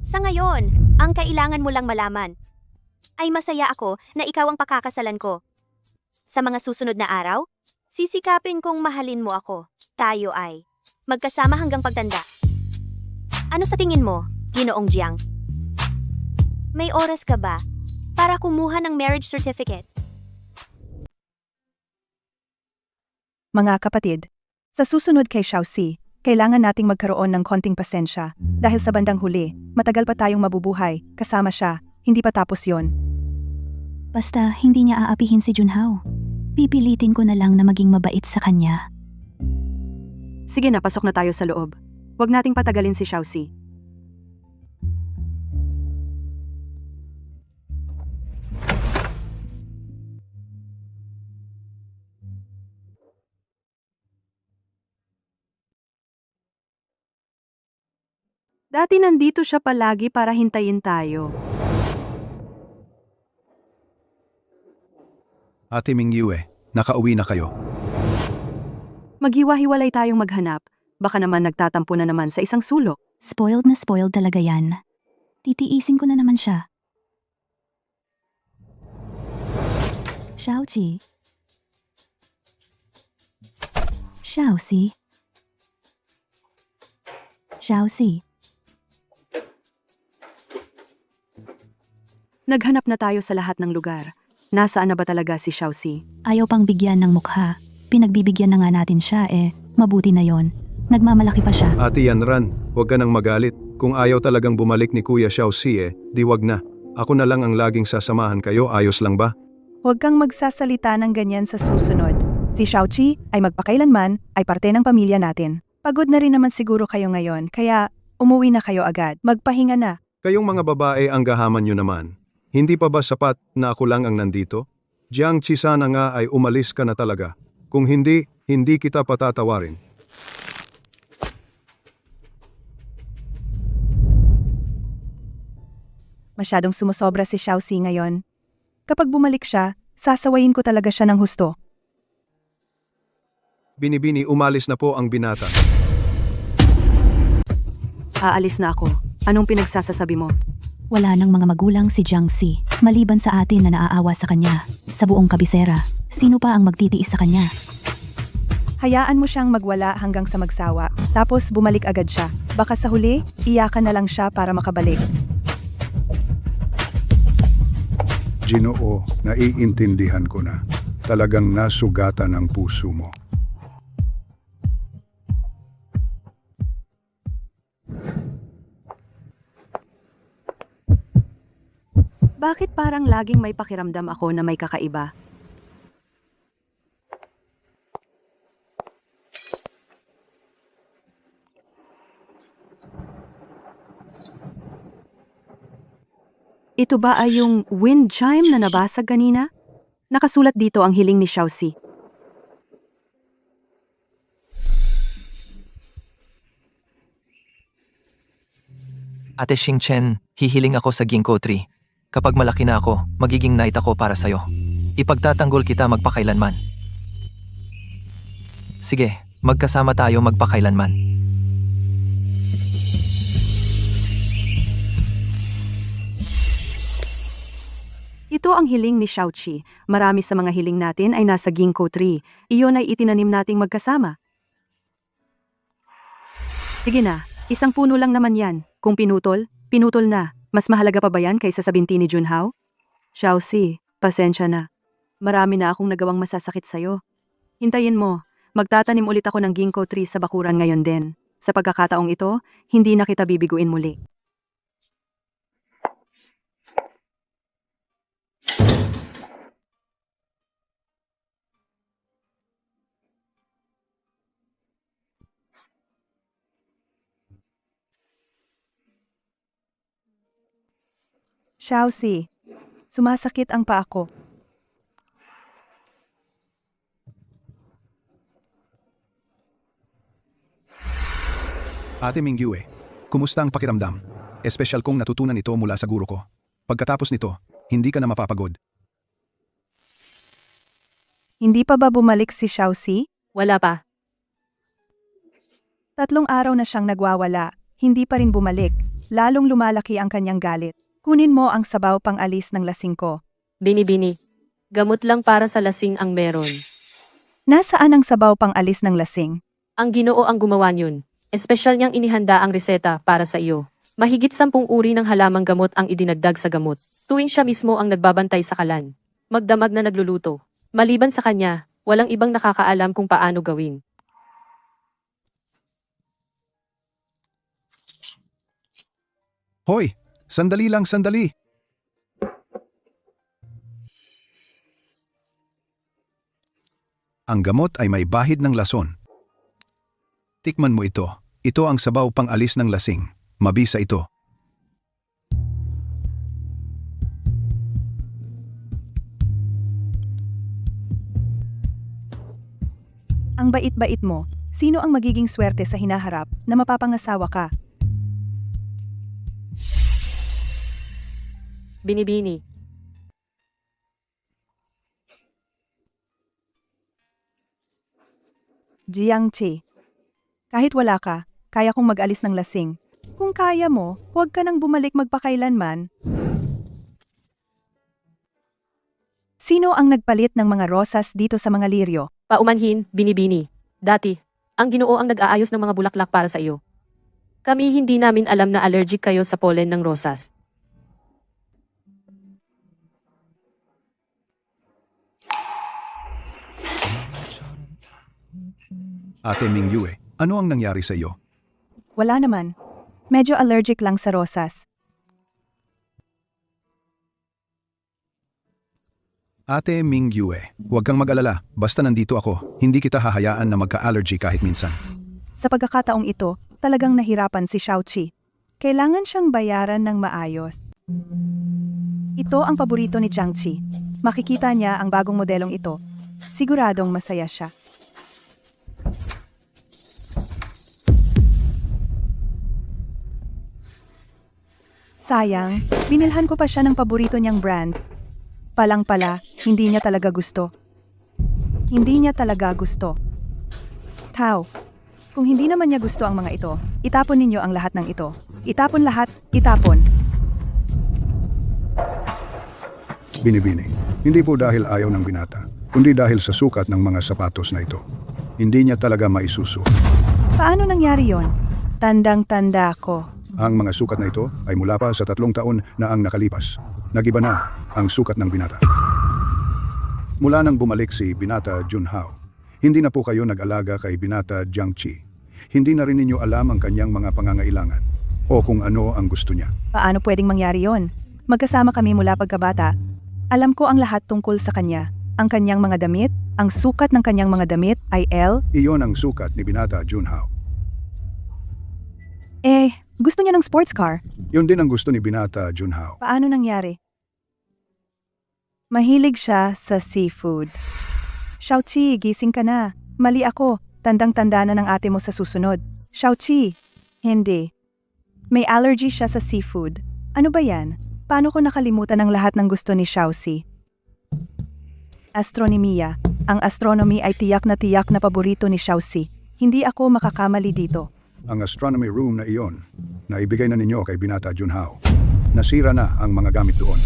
Sa ngayon, ang kailangan mo lang malaman ay masaya ako na ikaw ang pakakasalan ko. Sa mga susunod na araw, sisikapin kong mahalin mo ako. Tayo ay magkasama hanggang pagtanda. Ano sa tingin mo, Ginoong Jiang? May oras ka ba para kumuha ng marriage certificate? Mga kapatid, sa susunod kay Xiaoxi, kailangan nating magkaroon ng konting pasensya dahil sa bandang huli, matagal pa tayong mabubuhay, kasama siya, hindi pa tapos yon. Basta hindi niya aapihin si Junhao. Pipilitin ko na lang na maging mabait sa kanya. Sige na, pasok na tayo sa loob. Huwag nating patagalin si Xiaoxi. Dati nandito siya palagi para hintayin tayo. Ate Mingyue, nakauwi na kayo. Maghiwa-hiwalay tayong maghanap. Baka naman nagtatampo na naman sa isang sulok. Spoiled na spoiled talaga yan. Titiisin ko na naman siya. Xiaoqi. Xiaoxi. Xiaoxi. Naghanap na tayo sa lahat ng lugar. Nasaan na ba talaga si Xiaoxi? Ayaw pang bigyan ng mukha. Pinagbibigyan na nga natin siya mabuti na yon. Nagmamalaki pa siya. Ate Yanran, huwag ka nang magalit. Kung ayaw talagang bumalik ni Kuya Xiaoxi di wag na. Ako na lang ang laging sasamahan kayo, ayos lang ba? Huwag kang magsasalita ng ganyan sa susunod. Si Xiaoqi ay magpakailanman ay parte ng pamilya natin. Pagod na rin naman siguro kayo ngayon, kaya umuwi na kayo agad. Magpahinga na. Kayong mga babae ang gahaman nyo naman. Hindi pa ba sapat na ako lang ang nandito? Jiangqi sana nga ay umalis ka na talaga. Kung hindi, hindi kita patatawarin. Masyadong sumusobra si Xiaoxi ngayon. Kapag bumalik siya, sasawayin ko talaga siya ng husto. Binibini, umalis na po ang binata. Aalis na ako. Anong pinagsasasabi mo? Wala nang mga magulang si Jiangxi. Maliban sa atin na naaawa sa kanya. Sa buong kabisera, sino pa ang magtitiis sa kanya? Hayaan mo siyang magwala hanggang sa magsawa, tapos bumalik agad siya. Baka sa huli, iyakan na lang siya para makabalik. Ginoo, naiintindihan ko na. Talagang nasugatan ang puso mo. Bakit parang laging may pakiramdam ako na may kakaiba? Ito ba ay yung wind chime na nabasag kanina? Nakasulat dito ang hiling ni Xiaoxi. Ate Xingchen, hihiling ako sa ginkgo tree. Kapag malaki na ako, magiging knight ako para sa'yo. Ipagtatanggol kita magpakailanman. Sige, magkasama tayo magpakailanman. Ito ang hiling ni Xiaoqi. Marami sa mga hiling natin ay nasa ginkgo tree. Iyon ay itinanim nating magkasama. Sige na, isang puno lang naman yan. Kung pinutol, pinutol na. Mas mahalaga pa ba yan kaysa sa binti ni Junhao? Xiaoxi, pasensya na. Marami na akong nagawang masasakit sa'yo. Hintayin mo, magtatanim ulit ako ng ginkgo tree sa bakuran ngayon din. Sa pagkakataong ito, hindi na kita bibiguin muli. Xiaoxi, sumasakit ang paa ko. Ate Mingyue, kumusta ang pakiramdam? Espesyal kong natutunan ito mula sa guro ko. Pagkatapos nito, hindi ka na mapapagod. Hindi pa ba bumalik si Xiaoxi? Wala pa. 3 araw na siyang nagwawala, hindi pa rin bumalik. Lalong lumalaki ang kanyang galit. Kunin mo ang sabaw pang-alis ng lasing ko. Bini-bini. Gamot lang para sa lasing ang meron. Nasaan ang sabaw pang-alis ng lasing? Ang Ginoo ang gumawa niyon. Espesyal niyang inihanda ang reseta para sa iyo. Mahigit 10 uri ng halamang gamot ang idinagdag sa gamot. Tuwing siya mismo ang nagbabantay sa kalan. Magdamag na nagluluto. Maliban sa kanya, walang ibang nakakaalam kung paano gawin. Hoy! Sandali lang, sandali! Ang gamot ay may bahid ng lason. Tikman mo ito. Ito ang sabaw pang-alis ng lasing. Mabisa ito. Ang bait-bait mo. Sino ang magiging swerte sa hinaharap na mapapangasawa ka? Binibini. Jiangchi. Kahit wala ka, kaya kong mag-alis ng lasing. Kung kaya mo, huwag ka nang bumalik magpakailanman. Sino ang nagpalit ng mga rosas dito sa mga liryo? Paumanhin, Binibini. Dati, ang Ginoo ang nag-aayos ng mga bulaklak para sa iyo. Kami hindi namin alam na allergic kayo sa pollen ng rosas. Ate Mingyue, ano ang nangyari sa iyo? Wala naman. Medyo allergic lang sa rosas. Ate Mingyue, huwag kang mag-alala. Basta nandito ako, hindi kita hahayaan na magka-allergy kahit minsan. Sa pagkakataong ito, talagang nahirapan si Xiaoqi. Kailangan siyang bayaran ng maayos. Ito ang paborito ni Jiangchi. Makikita niya ang bagong modelong ito. Siguradong masaya siya. Sayang, binilhan ko pa siya ng paborito niyang brand. Palang pala, hindi niya talaga gusto. Hindi niya talaga gusto. Tao, kung hindi naman niya gusto ang mga ito, itapon ninyo ang lahat ng ito. Itapon lahat, itapon. Binibini. Hindi po dahil ayaw ng binata, kundi dahil sa sukat ng mga sapatos na ito. Hindi niya talaga maisusuot. Paano nangyari yon? Tandang-tanda ko. Ang mga sukat na ito ay mula pa sa 3 taon na ang nakalipas. Nagiba na ang sukat ng binata. Mula nang bumalik si Binata Junhao, hindi na po kayo nag-alaga kay Binata Jiangchi. Hindi na rin ninyo alam ang kanyang mga pangangailangan o kung ano ang gusto niya. Paano pwedeng mangyari yon? Magkasama kami mula pagkabata. Alam ko ang lahat tungkol sa kanya. Ang kanyang mga damit, ang sukat ng kanyang mga damit ay L. Iyon ang sukat ni Binata Junhao. Gusto niya ng sports car. Yun din ang gusto ni Binata Junhao. Paano nangyari? Mahilig siya sa seafood. Xiaoqi, gising ka na. Mali ako. Tandang-tanda na ng ate mo sa susunod. Xiaoqi, hindi. May allergy siya sa seafood. Ano ba yan? Paano ko nakalimutan ang lahat ng gusto ni Xiaoxi? Astronomiya. Ang astronomy ay tiyak na paborito ni Xiaoxi. Hindi ako makakamali dito. Ang astronomy room na iyon, na ibigay na ninyo kay Binata Junhao. Nasira na ang mga gamit doon.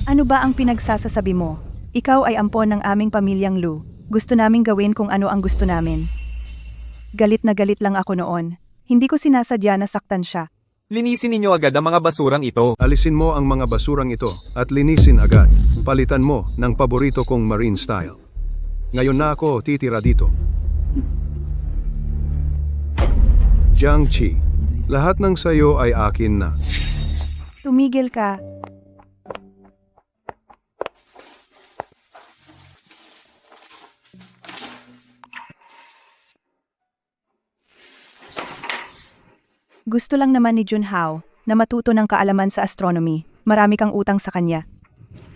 Ano ba ang pinagsasasabi mo? Ikaw ay ampon ng aming pamilyang Lu. Gusto naming gawin kung ano ang gusto namin. Galit na galit lang ako noon. Hindi ko sinasadya na saktan siya. Linisin ninyo agad ang mga basurang ito. Alisin mo ang mga basurang ito at linisin agad. Palitan mo ng paborito kong marine style. Ngayon na ako titira dito. Jiangchi, lahat ng sayo ay akin na. Tumigil ka. Gusto lang naman ni Junhao na matuto ng kaalaman sa astronomy. Marami kang utang sa kanya.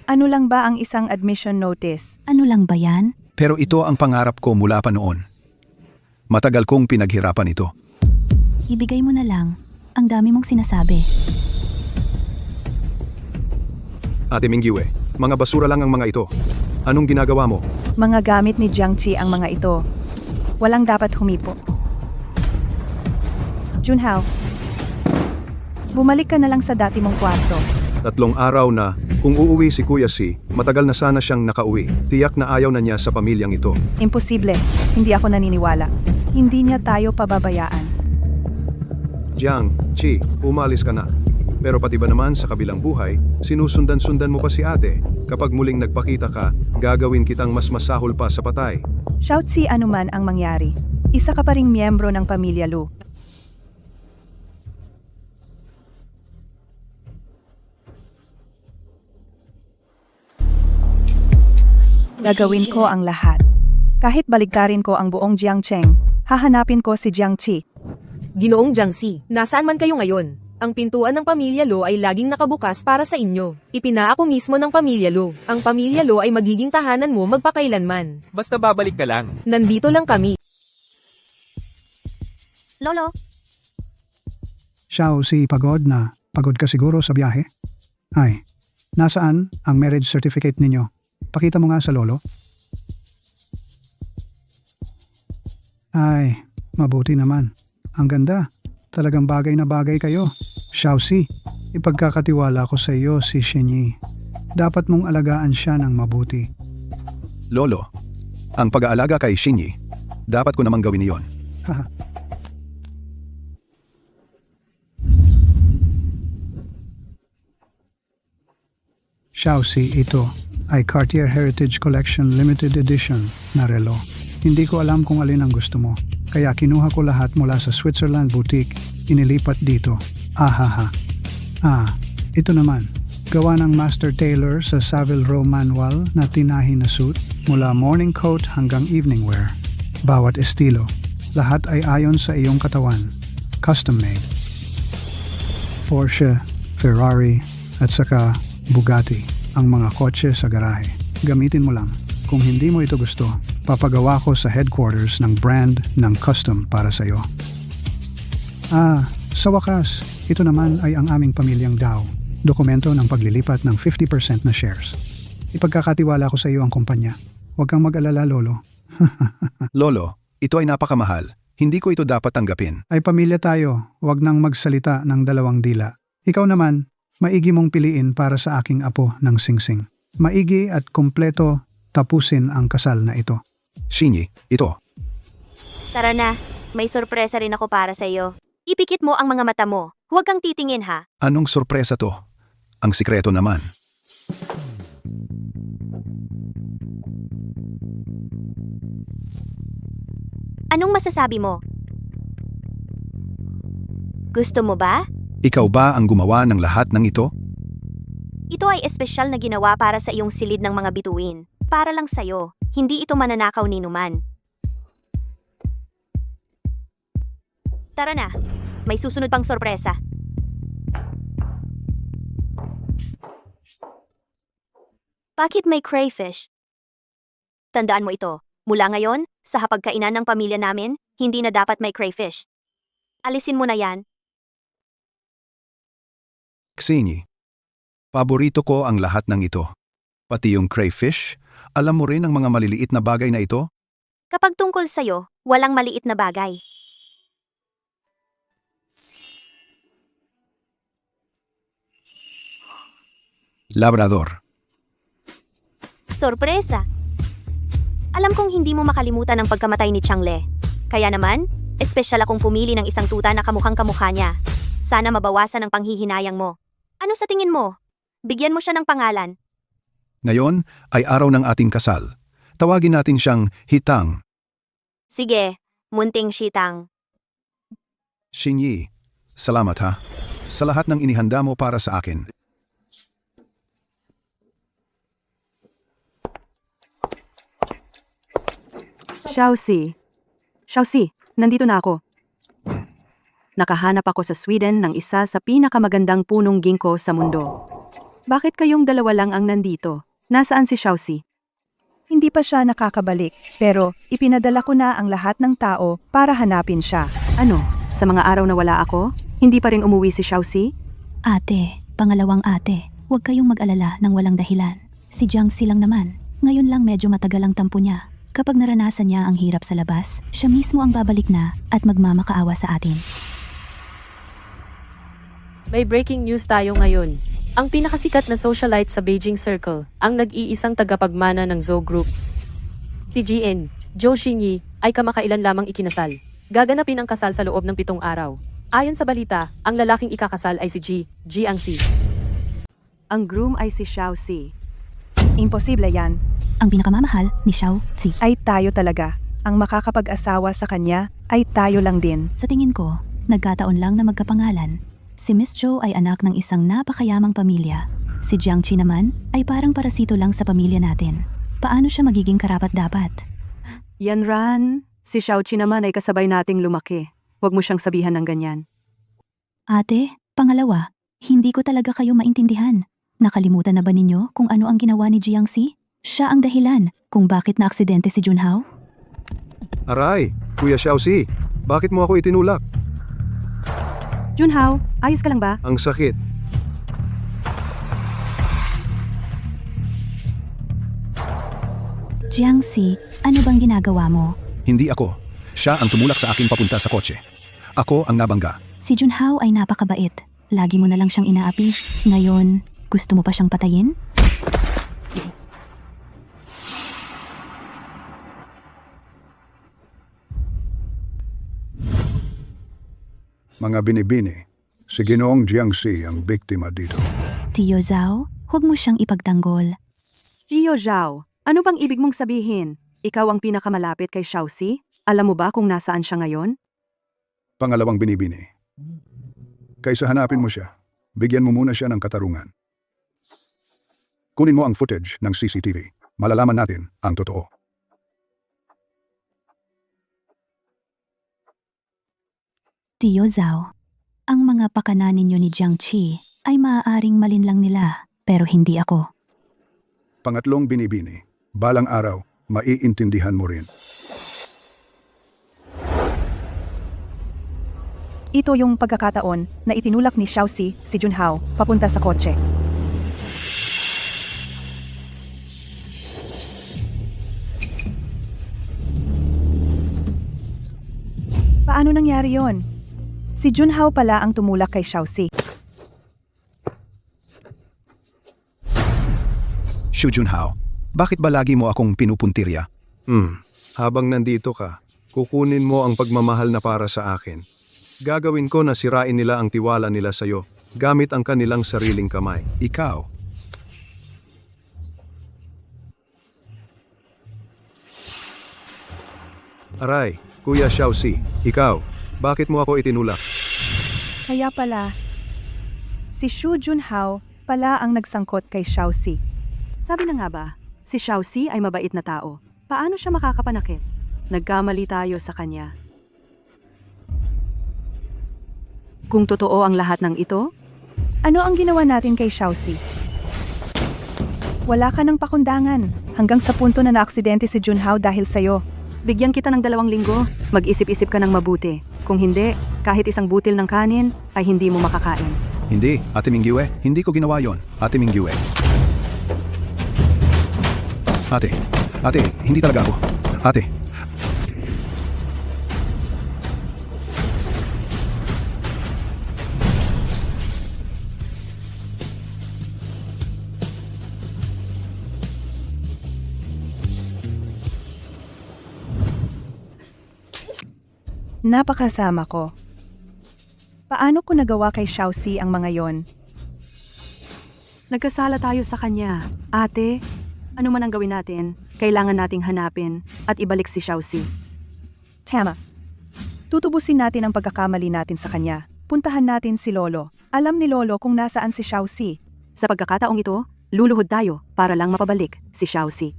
Ano lang ba ang isang admission notice? Ano lang ba yan? Pero ito ang pangarap ko mula pa noon. Matagal kong pinaghirapan ito. Ibigay mo na lang. Ang dami mong sinasabi. Ate Mingyue, mga basura lang ang mga ito. Anong ginagawa mo? Mga gamit ni Jiangchi ang mga ito. Walang dapat humipo. Junhao, bumalik ka na lang sa dati mong kwarto. 3 araw na, kung uuwi si Kuya Si, matagal na sana siyang nakauwi. Tiyak na ayaw na niya sa pamilyang ito. Imposible. Hindi ako naniniwala. Hindi niya tayo pababayaan. Jiang, Chi, umalis ka na. Pero pati ba naman sa kabilang buhay, sinusundan-sundan mo pa si ate. Kapag muling nagpakita ka, gagawin kitang mas masahol pa sa patay. Xiaoqi, anuman ang mangyari. Isa ka pa ring miyembro ng pamilya Lu. Gagawin ko ang lahat. Kahit baligtarin ko ang buong Jiangcheng, hahanapin ko si Jiangchi. Ginoong Jiangxi, nasaan man kayo ngayon? Ang pintuan ng Pamilya Lo ay laging nakabukas para sa inyo. Ipinaako mismo ng Pamilya Lo. Ang Pamilya Lo ay magiging tahanan mo magpakailanman. Basta babalik ka lang. Nandito lang kami. Lolo, Xiaoxi, pagod na. Pagod ka siguro sa biyahe? Ay, Nasaan ang marriage certificate ninyo? Pakita mo nga sa lolo. Ay, mabuti naman. Ang ganda. Talagang bagay na bagay kayo. Xiaoxi, ipagkakatiwala ko sa iyo si Xinyi. Dapat mong alagaan siya ng mabuti. Lolo, ang pag-aalaga kay Xinyi, dapat ko namang gawin iyon. Xiaoxi, ito ay Cartier Heritage Collection Limited Edition na relo. Hindi ko alam kung alin ang gusto mo, kaya kinuha ko lahat mula sa Switzerland boutique, inilipat dito. Ahaha. Ito naman. Gawa ng Master Tailor sa Savile Row Manual na tinahi na suit mula morning coat hanggang evening wear. Bawat estilo, lahat ay ayon sa iyong katawan. Custom made. Porsche, Ferrari, at saka Bugatti ang mga kotse sa garahe. Gamitin mo lang. Kung hindi mo ito gusto, papagawa ko sa headquarters ng brand ng custom para sa iyo. Sa wakas, ito naman ay ang aming pamilyang Dow. Dokumento ng paglilipat ng 50% na shares. Ipagkakatiwala ko sa iyo ang kumpanya. Huwag kang mag-alala, Lolo. Lolo, ito ay napakamahal. Hindi ko ito dapat tanggapin. Ay pamilya tayo, huwag nang magsalita ng dalawang dila. Ikaw naman, maigi mong piliin para sa aking apo ng singsing. Maigi at kumpleto tapusin ang kasal na ito. Xinyi, ito. Tara na, may sorpresa rin ako para sa iyo. Ipikit mo ang mga mata mo. Huwag kang titingin ha. Anong sorpresa to? Ang sikreto naman. Anong masasabi mo? Gusto mo ba? Ikaw ba ang gumawa ng lahat ng ito? Ito ay espesyal na ginawa para sa iyong silid ng mga bituin. Para lang sa'yo. Hindi ito mananakaw ni Numan. Tara na. May susunod pang sorpresa. Bakit may crayfish? Tandaan mo ito. Mula ngayon, sa hapagkainan ng pamilya namin, hindi na dapat may crayfish. Alisin mo na yan. Xinyi, paborito ko ang lahat ng ito. Pati yung crayfish, alam mo rin ang mga maliliit na bagay na ito? Kapag tungkol sa'yo, walang maliit na bagay. Labrador. Sorpresa! Alam kong hindi mo makalimutan ang pagkamatay ni Changle. Kaya naman, espesyal akong pumili ng isang tuta na kamukhang kamukha niya. Sana mabawasan ang panghihinayang mo. Ano sa tingin mo? Bigyan mo siya ng pangalan. Ngayon ay araw ng ating kasal. Tawagin natin siyang Hitang. Sige, munting Shitang. Xinyi, salamat ha. Sa lahat ng inihanda mo para sa akin. Xiaoxi, nandito na ako. Nakahanap ako sa Sweden ng isa sa pinakamagandang punong ginkgo sa mundo. Bakit kayong dalawa lang ang nandito? Nasaan si Xiaoxi? Hindi pa siya nakakabalik, pero ipinadala ko na ang lahat ng tao para hanapin siya. Ano? Sa mga araw na wala ako, hindi pa rin umuwi si Xiaoxi? Ate, pangalawang ate, huwag kayong mag-alala ng walang dahilan. Si Jiangxi lang naman. Ngayon lang medyo matagal ang tampo niya. Kapag naranasan niya ang hirap sa labas, siya mismo ang babalik na at magmamakaawa sa atin. May breaking news tayo ngayon. Ang pinakasikat na socialite sa Beijing Circle, ang nag-iisang tagapagmana ng Zhou Group. Si GN, Zhou Xinyi, ay kamakailan lamang ikinasal. Gaganapin ang kasal sa loob ng 7 araw. Ayon sa balita, ang lalaking ikakasal ay si Jiangxi. Ang groom ay si Xiaoxi. Imposible yan. Ang pinakamamahal ni Xiaoxi. Ay tayo talaga. Ang makakapag-asawa sa kanya ay tayo lang din. Sa tingin ko, nagkataon lang na magkapangalan. Si Miss Zhou ay anak ng isang napakayamang pamilya. Si Jiangxi naman ay parang parasito lang sa pamilya natin. Paano siya magiging karapat-dapat? Yan Ran, si Xiaoxi naman ay kasabay nating lumaki. Huwag mo siyang sabihan ng ganyan. Ate, pangalawa, hindi ko talaga kayo maintindihan. Nakalimutan na ba ninyo kung ano ang ginawa ni Jiangxi? Siya ang dahilan kung bakit na-aksidente si Junhao? Aray, Kuya Xiaoxi, bakit mo ako itinulak? Junhao, ayos ka lang ba? Ang sakit. Jiangxi, ano bang ginagawa mo? Hindi ako. Siya ang tumulak sa akin papunta sa kotse. Ako ang nabangga. Si Junhao ay napakabait. Lagi mo na lang siyang inaapi. Ngayon, gusto mo pa siyang patayin? Mga binibini, si Ginoong Jiangxi ang biktima dito. Tio Zhao, huwag mo siyang ipagtanggol. Tio Zhao, ano bang ibig mong sabihin? Ikaw ang pinakamalapit kay Xiaoxi? Alam mo ba kung nasaan siya ngayon? Pangalawang binibini. Kaysa hanapin mo siya, bigyan mo muna siya ng katarungan. Kunin mo ang footage ng CCTV. Malalaman natin ang totoo. Tio Zhao, ang mga pakana ninyo ni Jiangxi ay maaaring malinlang nila, pero hindi ako. Pangatlong binibini, balang araw, maiintindihan mo rin. Ito yung pagkakataon na itinulak ni Xiaoxi si Junhao papunta sa kotse. Paano nangyari yon? Si Junhao pala ang tumulak kay Xiaoxi. Xu Junhao, bakit ba lagi mo akong pinupuntirya? Habang nandito ka, kukunin mo ang pagmamahal na para sa akin. Gagawin ko na sirain nila ang tiwala nila sa'yo, gamit ang kanilang sariling kamay. Ikaw, Aray, Kuya Xiaoxi, ikaw, bakit mo ako itinulak? Kaya pala, si Xu Junhao pala ang nagsangkot kay Xiaoxi. Sabi na nga ba, si Xiaoxi ay mabait na tao. Paano siya makakapanakit? Nagkamali tayo sa kanya. Kung totoo ang lahat ng ito, Ano ang ginawa natin kay Xiaoxi? Wala ka ng pakundangan hanggang sa punto na naaksidente si Junhao dahil sa'yo. bigyan kita ng 2 linggo. Mag-isip-isip ka ng mabuti. Kung hindi, kahit isang butil ng kanin ay hindi mo makakain. hindi, Ate Mingyue, hindi ko ginawa yon, Ate Mingyue. Ate, hindi talaga ako. Ate, Napakasama ko. Paano ko nagawa kay Xiaoxi ang mga yon? Nagkasala tayo sa kanya. Ate, ano man ang gawin natin, kailangan nating hanapin at ibalik si Xiaoxi. Tama. Tutubusin natin ang pagkakamali natin sa kanya. Puntahan natin si Lolo. Alam ni Lolo kung nasaan si Xiaoxi. Sa pagkakataong ito, luluhod tayo para lang mapabalik si Xiaoxi.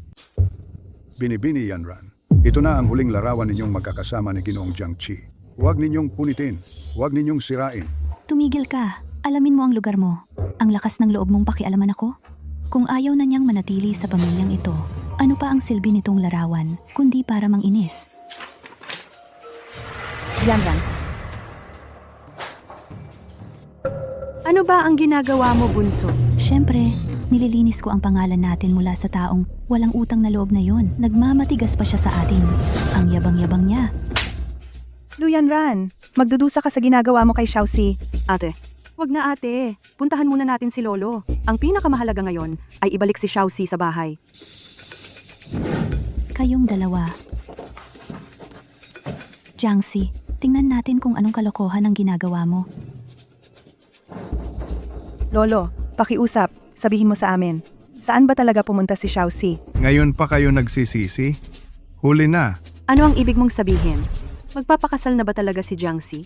Binibini Yanran. Ito na ang huling larawan ninyong magkakasama ni Ginoong Jiangxi. Huwag ninyong punitin. Huwag ninyong sirain. Tumigil ka. Alamin mo ang lugar mo. Ang lakas ng loob mong pakialaman ako. Kung ayaw na niyang manatili sa pamilyang ito, ano pa ang silbi nitong larawan, kundi para manginis? Yan lang. Ano ba ang ginagawa mo, Bunso? Siyempre, nililinis ko ang pangalan natin mula sa taong walang utang na loob na yon. Nagmamatigas pa siya sa atin. Ang yabang-yabang niya. Luyanran, magdudusa ka sa ginagawa mo kay Xiaoxi. Ate, wag na ate. Puntahan muna natin si Lolo. Ang pinakamahalaga ngayon ay ibalik si Xiaoxi sa bahay. Kayong dalawa. Jiangxi, tingnan natin kung anong kalokohan ang ginagawa mo. Lolo, pakiusap, sabihin mo sa amin. Saan ba talaga pumunta si Xiaoxi? Ngayon pa kayo nagsisisi? Huli na. Ano ang ibig mong sabihin? Magpapakasal na ba talaga si Jiangxi?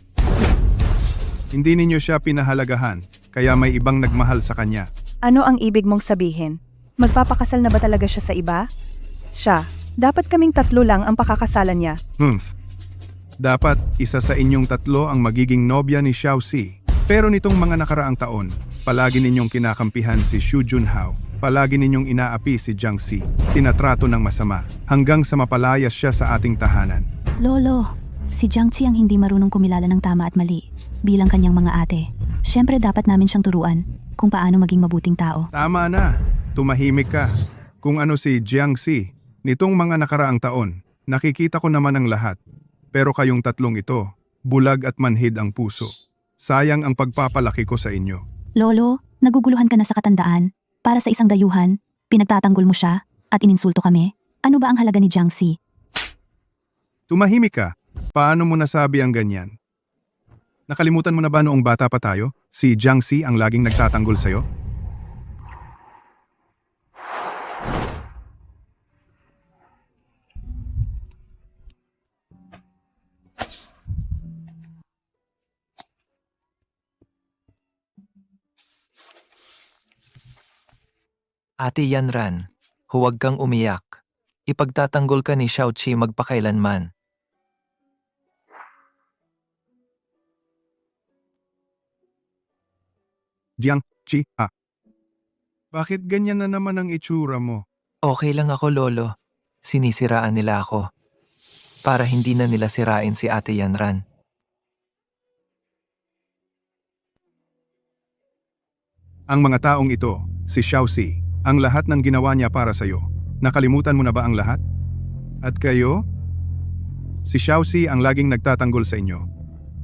Hindi ninyo siya pinahalagahan, kaya may ibang nagmahal sa kanya. Ano ang ibig mong sabihin? Magpapakasal na ba talaga siya sa iba? Siya, dapat kaming 3 lang ang pakakasalan niya. Dapat isa sa inyong 3 ang magiging nobya ni Xiaoxi. Pero nitong mga nakaraang taon, palagi ninyong kinakampihan si Xu Junhao. Palagi ninyong inaapi si Jiangxi. Tinatrato ng masama, hanggang sa mapalayas siya sa ating tahanan. Lolo, si Jiangxi ang hindi marunong kumilala ng tama at mali. Bilang kanyang mga ate, syempre dapat namin siyang turuan kung paano maging mabuting tao. Tama na, tumahimik ka. Kung ano si Jiangxi, Nitong mga nakaraang taon, nakikita ko naman ang lahat. Pero kayong tatlong ito, bulag at manhid ang puso. Sayang ang pagpapalaki ko sa inyo. Lolo, naguguluhan ka na sa katandaan. Para sa isang dayuhan, pinagtatanggol mo siya at ininsulto kami. Ano ba ang halaga ni Jiangxi? Tumahimik ka. Paano mo nasabi ang ganyan? Nakalimutan mo na ba noong bata pa tayo? Si Jiangxi ang laging nagtatanggol sa'yo? Ate Yanran, huwag kang umiyak. Ipagtatanggol ka ni Xiaoqi magpakailanman. Jiangxi, bakit ganyan na naman ang itsura mo? Okay lang ako, Lolo. Sinisiraan nila ako. Para hindi na nila sirain si Ate Yanran. Ang mga taong ito, si Xiaoxi, ang lahat ng ginawa niya para sa'yo. Nakalimutan mo na ba ang lahat? At kayo? Si Xiaoxi ang laging nagtatanggol sa inyo.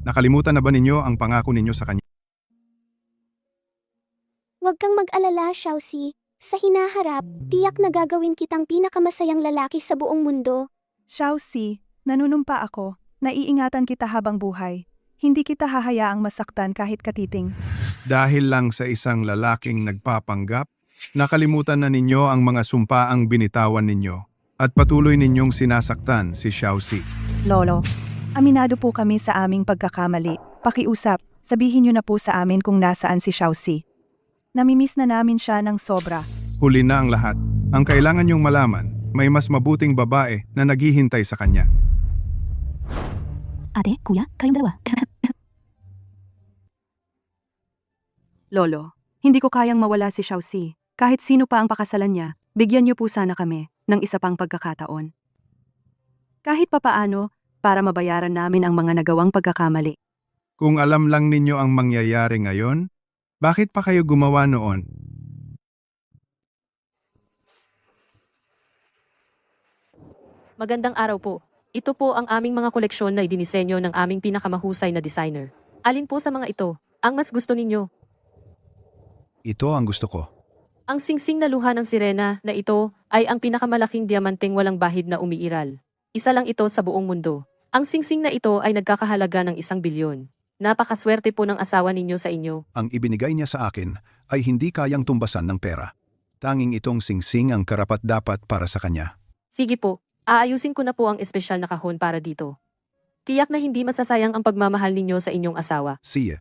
Nakalimutan na ba ninyo ang pangako ninyo sa kanya? Huwag kang mag-alala, Xiaoxi. Sa hinaharap, tiyak na gagawin kitang pinakamasayang lalaki sa buong mundo. Xiaoxi, nanunumpa ako. Naiingatan kita habang buhay. Hindi kita hahayaang masaktan kahit katiting. Dahil lang sa isang lalaking nagpapanggap, nakalimutan na ninyo ang mga sumpaang binitawan ninyo at patuloy ninyong sinasaktan si Xiaoxi. Lolo, aminado po kami sa aming pagkakamali. Pakiusap, sabihin niyo na po sa amin kung nasaan si Xiaoxi. Namimiss na namin siya ng sobra. Huli na ang lahat. Ang kailangan niyong malaman, may mas mabuting babae na naghihintay sa kanya. Ate, kuya, kayong dalawa. Lolo, hindi ko kayang mawala si Xiaoxi. Kahit sino pa ang pakasalan niya, bigyan niyo po sana kami ng isa pang pagkakataon. Kahit papaano, para mabayaran namin ang mga nagawang pagkakamali. Kung alam lang ninyo ang mangyayari ngayon, bakit pa kayo gumawa noon? Magandang araw po. Ito po ang aming mga koleksyon na idinisenyo ng aming pinakamahusay na designer. Alin po sa mga ito ang mas gusto ninyo? Ito ang gusto ko. Ang singsing na luha ng sirena na ito ay ang pinakamalaking diamanteng walang bahid na umiiral. Isa lang ito sa buong mundo. Ang singsing na ito ay nagkakahalaga ng 1 bilyon. Napakaswerte po ng asawa ninyo sa inyo. Ang ibinigay niya sa akin ay hindi kayang tumbasan ng pera. Tanging itong singsing ang karapat-dapat para sa kanya. Sige po, aayusin ko na po ang espesyal na kahon para dito. Tiyak na hindi masasayang ang pagmamahal ninyo sa inyong asawa. Siya.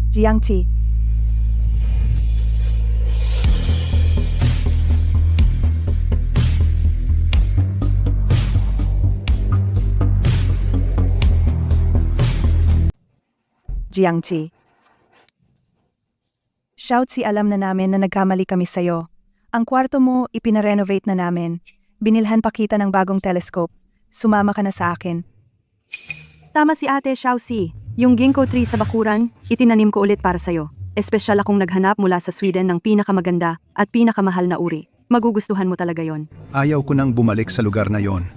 Jiangxi, Jiangxi. Xiaoxi, alam na namin na nagkamali kami sa'yo. Ang kwarto mo, ipinarenovate na namin. Binilhan pa kita ng bagong telescope. Sumama ka na sa akin. Tama si Ate Xiaoxi. Yung ginkgo tree sa bakuran, itinanim ko ulit para sa'yo. Espesyal akong naghanap mula sa Sweden ng pinakamaganda at pinakamahal na uri. Magugustuhan mo talaga yon. Ayaw ko nang bumalik sa lugar na yon.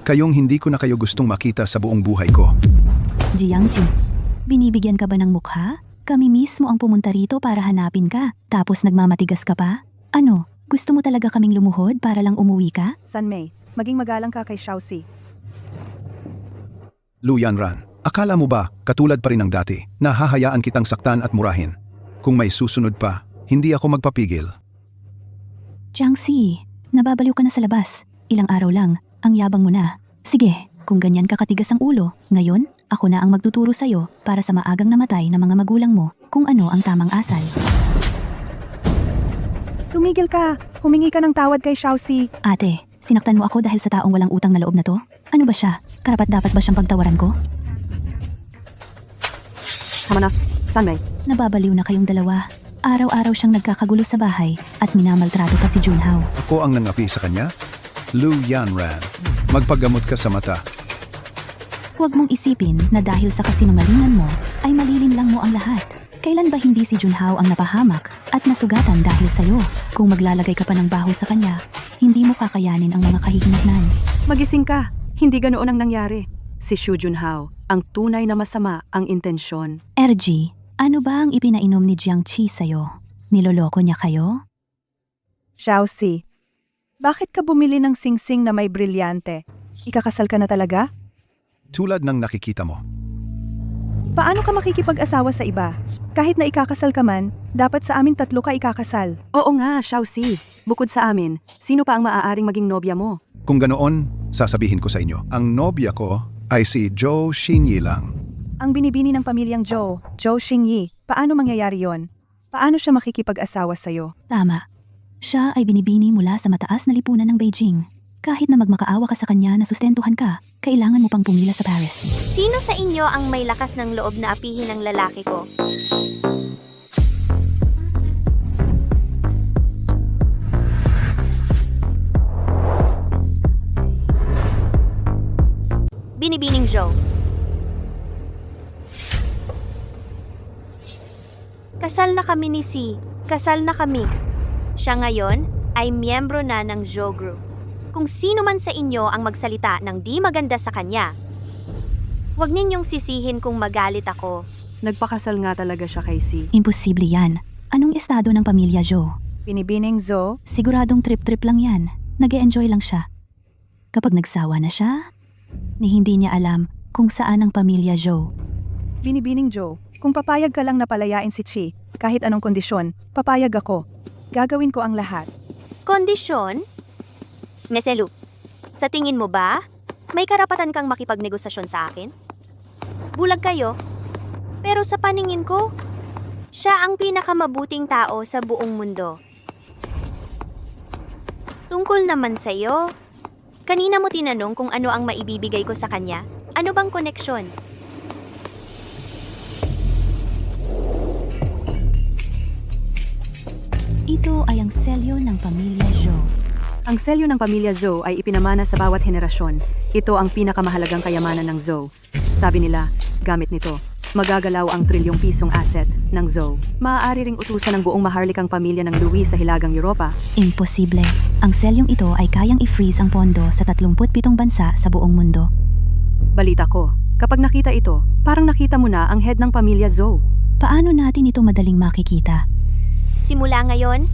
Kayong hindi ko na kayo gustong makita sa buong buhay ko. Jiangxi, binibigyan ka ba ng mukha? Kami mismo ang pumunta rito para hanapin ka, tapos nagmamatigas ka pa? Ano, gusto mo talaga kaming lumuhod para lang umuwi ka? Sanmei, maging magalang ka kay Xiaoxi. Lu Yanran, akala mo ba, katulad pa rin ng dati, na hahayaan kitang saktan at murahin? Kung may susunod pa, hindi ako magpapigil. Jiangxi, nababaliw ka na sa labas. Ilang araw lang, ang yabang mo na. Sige, kung ganyan ka katigas ang ulo, ngayon, ako na ang magtuturo sa'yo para sa maagang namatay ng mga magulang mo kung ano ang tamang asal. Tumigil ka! Humingi ka ng tawad kay Xiaoxi. Ate, sinaktan mo ako dahil sa taong walang utang na loob na to? Ano ba siya? Karapat-dapat ba siyang pagtawaran ko? Tama na. Sanmei. Nababaliw na kayong dalawa. Araw-araw siyang nagkakagulo sa bahay at minamaltrato pa si Junhao. Ako ang nangapi sa kanya? Lu Yanran, magpagamot ka sa mata. Huwag mong isipin na dahil sa kasinungalingan mo, ay malilinlang mo ang lahat. Kailan ba hindi si Junhao ang napahamak at nasugatan dahil sa'yo. Kung maglalagay ka pa ng baho sa kanya, hindi mo kakayanin ang mga kahihinatnan. Magising ka. Hindi ganoon ang nangyari. Si Xu Junhao, ang tunay na masama ang intensyon. RG, ano ba ang ipinainom ni Jiang Qi sa'yo? Niloloko niya kayo? Xiaoxi, bakit ka bumili ng singsing na may brilyante? Ikakasal ka na talaga? Tulad ng nakikita mo. Paano ka makikipag-asawa sa iba? Kahit na ikakasal ka man, dapat sa amin 3 ka ikakasal. Oo nga, Xiaoxi. Bukod sa amin, sino pa ang maaaring maging nobya mo? Kung ganoon, sasabihin ko sa inyo, ang nobya ko ay si Zhou Xinyi lang. Ang binibini ng pamilyang Zhou Xingyi, paano mangyayari yon? Paano siya makikipag-asawa sa'yo? Tama. Siya ay binibini mula sa mataas na lipunan ng Beijing. Kahit na magmakaawa ka sa kanya na sustentuhan ka, kailangan mo pang pumila sa Paris. Sino sa inyo ang may lakas ng loob na apihin ang lalaki ko? Binibining Joe. Kasal na kami ni Si. Kasal na kami. Siya ngayon ay miyembro na ng Zhou Group. Kung sino man sa inyo ang magsalita ng di maganda sa kanya, huwag ninyong sisihin kung magalit ako. Nagpakasal nga talaga siya kay Si. Imposible yan. Anong estado ng pamilya Zhou? Binibining Zhou? Siguradong trip-trip lang yan. Nag-e-enjoy lang siya. Kapag nagsawa na siya, ni hindi niya alam kung saan ang pamilya Zhou. Binibining Zhou, kung papayag ka lang na palayain si Chi, kahit anong kondisyon, papayag ako. Gagawin ko ang lahat. Kondisyon? Meselu, sa tingin mo ba, may karapatan kang makipagnegosasyon sa akin? Bulag kayo, pero sa paningin ko, siya ang pinakamabuting tao sa buong mundo. Tungkol naman sa'yo, kanina mo tinanong kung ano ang maibibigay ko sa kanya. Ano bang koneksyon? Ito ay ang selyo ng pamilya Zhou. Ang selyo ng pamilya Zhou ay ipinamana sa bawat henerasyon. Ito ang pinakamahalagang kayamanan ng Zhou. Sabi nila, gamit nito, magagalaw ang trilyong pisong asset ng Zhou. Maaari ring utusan ng buong maharlikang pamilya ng Louis sa Hilagang Europa. Imposible. Ang selyong ito ay kayang i-freeze ang pondo sa 37 bansa sa buong mundo. Balita ko, kapag nakita ito, parang nakita mo na ang head ng pamilya Zhou. Paano natin ito madaling makikita? Simula ngayon,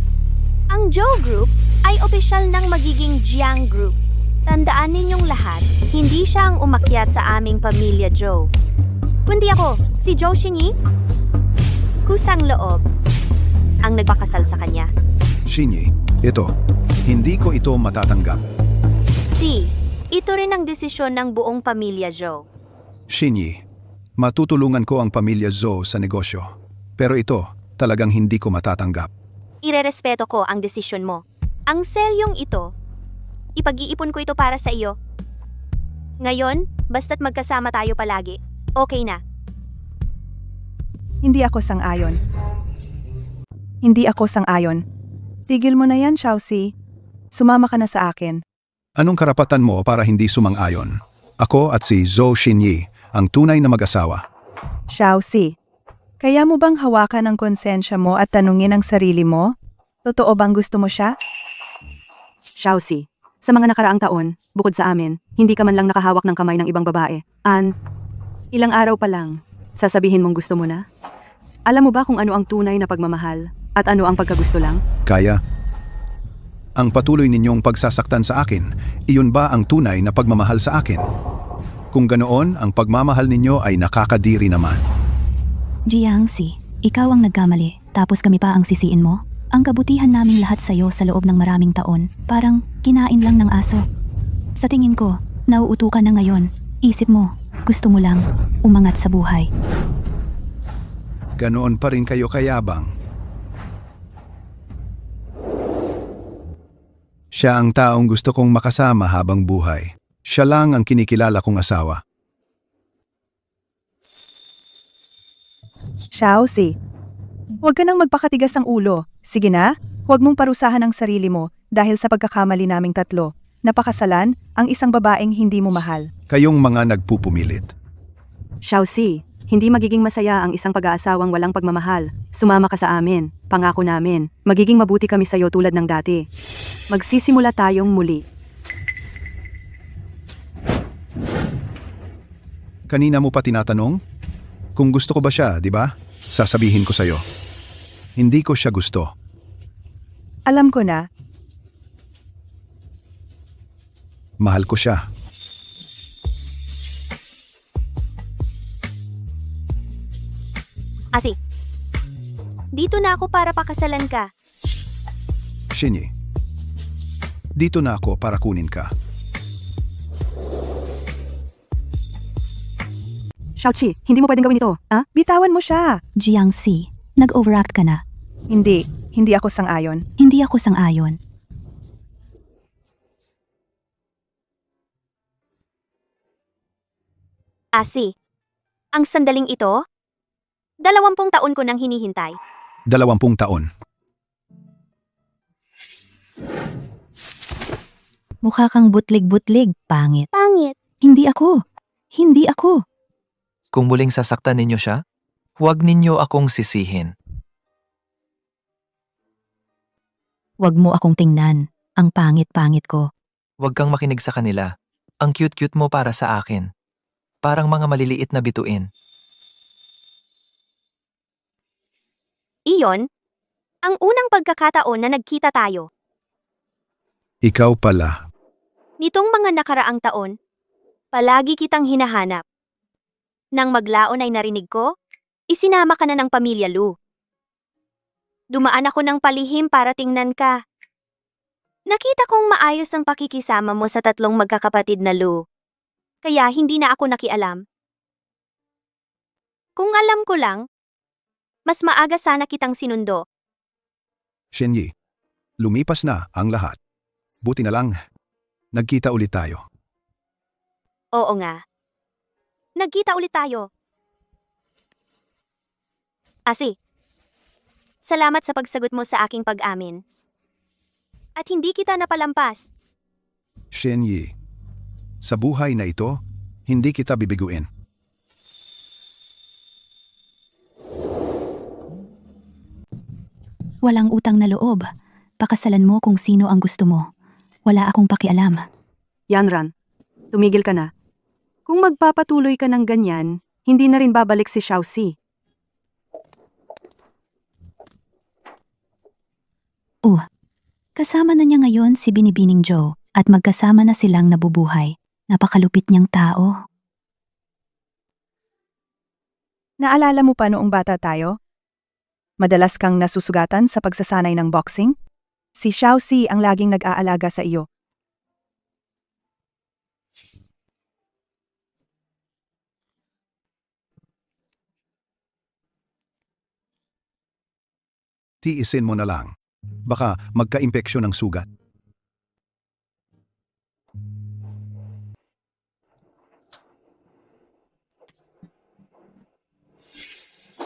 ang Zhou Group ay opisyal ng magiging Jiang Group. Tandaan ninyong lahat, hindi siya ang umakyat sa aming pamilya Zhou. Kundi ako, si Zhou Xinyi. Kusang loob ang nagpakasal sa kanya. Xinyi, ito. Hindi ko ito matatanggap. Si, ito rin ang desisyon ng buong pamilya Zhou. Xinyi, matutulungan ko ang pamilya Zhou sa negosyo. Pero ito, talagang hindi ko matatanggap. Irerespeto ko ang desisyon mo. Ang selyong ito, ipag-iipon ko ito para sa iyo. Ngayon, basta't magkasama tayo palagi, okay na. Hindi ako sang-ayon. Hindi ako sang-ayon. Tigil mo na yan, Xiaoxi. Sumama ka na sa akin. Anong karapatan mo para hindi sumang-ayon? Ako at si Zhou Xinyi, ang tunay na mag-asawa. Xiaoxi, kaya mo bang hawakan ang konsensya mo at tanungin ang sarili mo? Totoo bang gusto mo siya? Xiaoxi, sa mga nakaraang taon, bukod sa amin, hindi ka man lang nakahawak ng kamay ng ibang babae. Ilang araw pa lang, sasabihin mong gusto mo na? Alam mo ba kung ano ang tunay na pagmamahal at ano ang pagkagusto lang? Kaya? Ang patuloy ninyong pagsasaktan sa akin, iyon ba ang tunay na pagmamahal sa akin? Kung ganoon, ang pagmamahal ninyo ay nakakadiri naman. Jiangxi, ikaw ang nagkamali, tapos kami pa ang sisiin mo? Ang kabutihan naming lahat sa'yo sa loob ng maraming taon, parang kinain lang ng aso. Sa tingin ko, nauuto ka na ngayon. Isip mo, gusto mo lang umangat sa buhay. Ganoon pa rin kayo kayabang. Siya ang taong gusto kong makasama habang buhay. Siya lang ang kinikilala kong asawa. Xiaoxi, huwag ka nang magpakatigas ang ulo. Sige na, huwag mong parusahan ang sarili mo dahil sa pagkakamali naming 3. Napakasalan ang isang babaeng hindi mo mahal. Kayong mga nagpupumilit. Xiaoxi, Hindi magiging masaya ang isang pag-aasawang walang pagmamahal. Sumama ka sa amin. Pangako namin. Magiging mabuti kami sa'yo tulad ng dati. Magsisimula tayong muli. Kanina mo pa tinatanong? Kung gusto ko ba siya, di ba? Sasabihin ko sa'yo. Hindi ko siya gusto. Alam ko na. Mahal ko siya. Asi, dito na ako para pakasalan ka. Shinyi, dito na ako para kunin ka. Xiaoqi, hindi mo pwedeng gawin ito, ah? Bitawan mo siya. Jiangxi, nag-overact ka na. Hindi ako sang-ayon. Hindi ako sang-ayon. Asi, ang sandaling ito? 20 taon ko nang hinihintay. 20 taon. Mukha kang butlig-butlig, pangit. Pangit. Hindi ako. Hindi ako. Kung muling sasaktan ninyo siya, huwag ninyo akong sisihin. Huwag mo akong tingnan. Ang pangit-pangit ko. Huwag kang makinig sa kanila. Ang cute-cute mo para sa akin. Parang mga maliliit na bituin. Iyon, ang unang pagkakataon na nagkita tayo. Ikaw pala. Nitong mga nakaraang taon, palagi kitang hinahanap. Nang maglaon ay narinig ko, isinama ka na ng pamilya Lu. Dumaan ako ng palihim para tingnan ka. Nakita kong maayos ang pakikisama mo sa 3 magkakapatid na Lu. Kaya hindi na ako nakialam. Kung alam ko lang, mas maaga sana kitang sinundo. Shinyi, lumipas na ang lahat. Buti na lang, nagkita ulit tayo. Oo nga. Nagkita ulit tayo. Asi, salamat sa pagsagot mo sa aking pag-amin. At hindi kita napalampas. Shinyi, sa buhay na ito, hindi kita bibiguin. Walang utang na loob. Pakasalan mo kung sino ang gusto mo. Wala akong pakialam. Yanran, tumigil ka na. Kung magpapatuloy ka ng ganyan, hindi na rin babalik si Xiaoxi. Kasama na niya ngayon si Binibining Joe at magkasama na silang nabubuhay. Napakalupit niyang tao. Naalala mo pa noong bata tayo? Madalas kang nasusugatan sa pagsasanay ng boxing? Si Xiaoxi ang laging nag-aalaga sa iyo. Tiisin mo na lang. Baka magka-impeksyon ng sugat.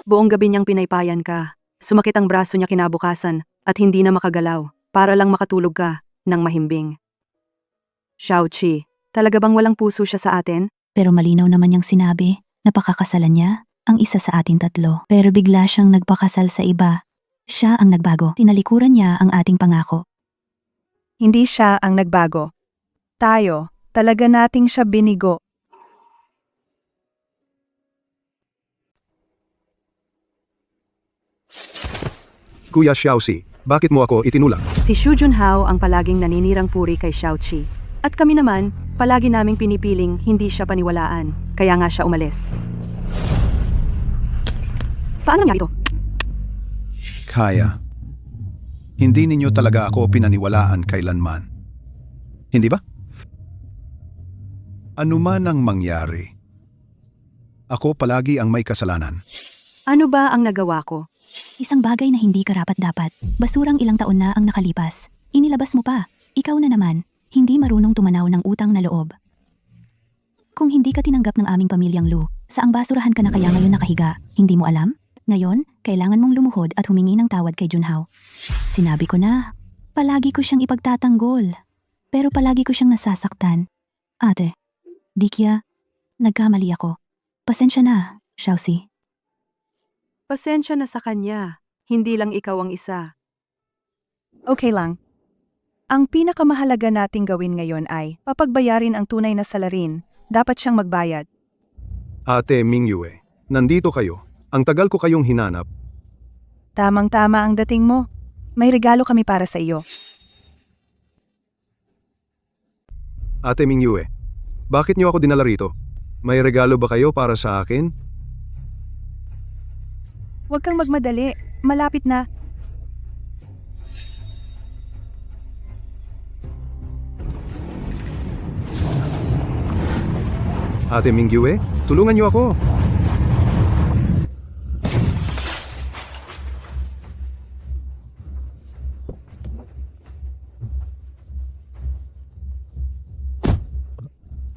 Buong gabi niyang pinaypayan ka. Sumakit ang braso niya kinabukasan at hindi na makagalaw para lang makatulog ka ng mahimbing. Xiaoqi, talaga bang walang puso siya sa atin? Pero malinaw naman niyang sinabi na pakakasalan niya ang isa sa ating 3. Pero bigla siyang nagpakasal sa iba. Siya ang nagbago. Tinalikuran niya ang ating pangako. Hindi siya ang nagbago. Tayo, talaga nating siya binigo. Kuya Xiaoxi, bakit mo ako itinulak? Si Xu Junhao ang palaging naninirang puri kay Xiaoqi. At kami naman, palagi naming pinipiling hindi siya paniwalaan. Kaya nga siya umalis. Paano nangyari ito? Kaya. Hindi ninyo talaga ako pinaniwalaan kailanman. Hindi ba? Ano man ang mangyari, ako palagi ang may kasalanan. Ano ba ang nagawa ko? Isang bagay na hindi karapat-dapat. Basurang ilang taon na ang nakalipas. Inilabas mo pa. Ikaw na naman, hindi marunong tumanaw ng utang na loob. Kung hindi ka tinanggap ng aming pamilyang Lu, saang basurahan ka na kaya ngayon nakahiga? Hindi mo alam? Ngayon, kailangan mong lumuhod at humingi ng tawad kay Junhao. Sinabi ko na, palagi ko siyang ipagtatanggol. Pero palagi ko siyang nasasaktan. Ate, Dikia, nagkamali ako. Pasensya na, Xiaoxi, Pasensya na sa kanya. Hindi lang ikaw ang isa. Okay lang. Ang pinakamahalaga nating gawin ngayon ay papagbayarin ang tunay na salarin. Dapat siyang magbayad. Ate Mingyue, nandito kayo. Ang tagal ko kayong hinanap. Tamang-tama ang dating mo. May regalo kami para sa iyo. Ate Mingyue, bakit niyo ako dinala rito? May regalo ba kayo para sa akin? Huwag kang magmadali. Malapit na. Ate Mingyue, tulungan niyo ako.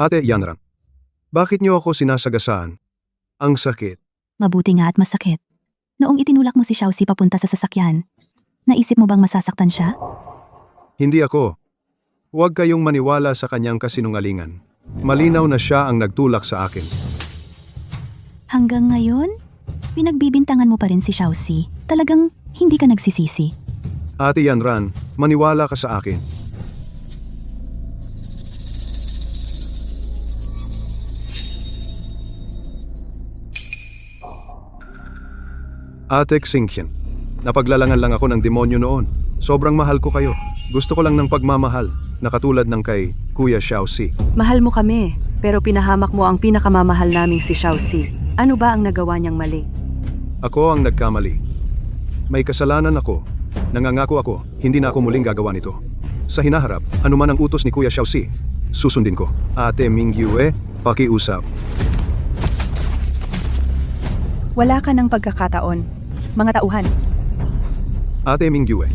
Ate Yanran, bakit niyo ako sinasagasaan? Ang sakit. mabuti nga at masakit. Noong itinulak mo si Xiaoxi papunta sa sasakyan, naisip mo bang masasaktan siya? Hindi ako. Huwag kayong maniwala sa kanyang kasinungalingan. Malinaw na siya ang nagtulak sa akin. Hanggang ngayon, pinagbibintangan mo pa rin si Xiaoxi. Talagang hindi ka nagsisisi. Ate Yanran, maniwala ka sa akin. Ate Xingqian, napaglalangan lang ako ng demonyo noon. Sobrang mahal ko kayo. Gusto ko lang ng pagmamahal, na katulad ng kay Kuya Xiaoxi. Mahal mo kami, pero pinahamak mo ang pinakamamahal naming si Xiaoxi. Ano ba ang nagawa niyang mali? Ako ang nagkamali. May kasalanan ako. Nangangako ako, hindi na ako muling gagawa nito. Sa hinaharap, anuman ang utos ni Kuya Xiaoxi, susundin ko. Ate Mingyue, pakiusap. Wala ka ng pagkakataon. Mga tauhan. Ate Mingyue,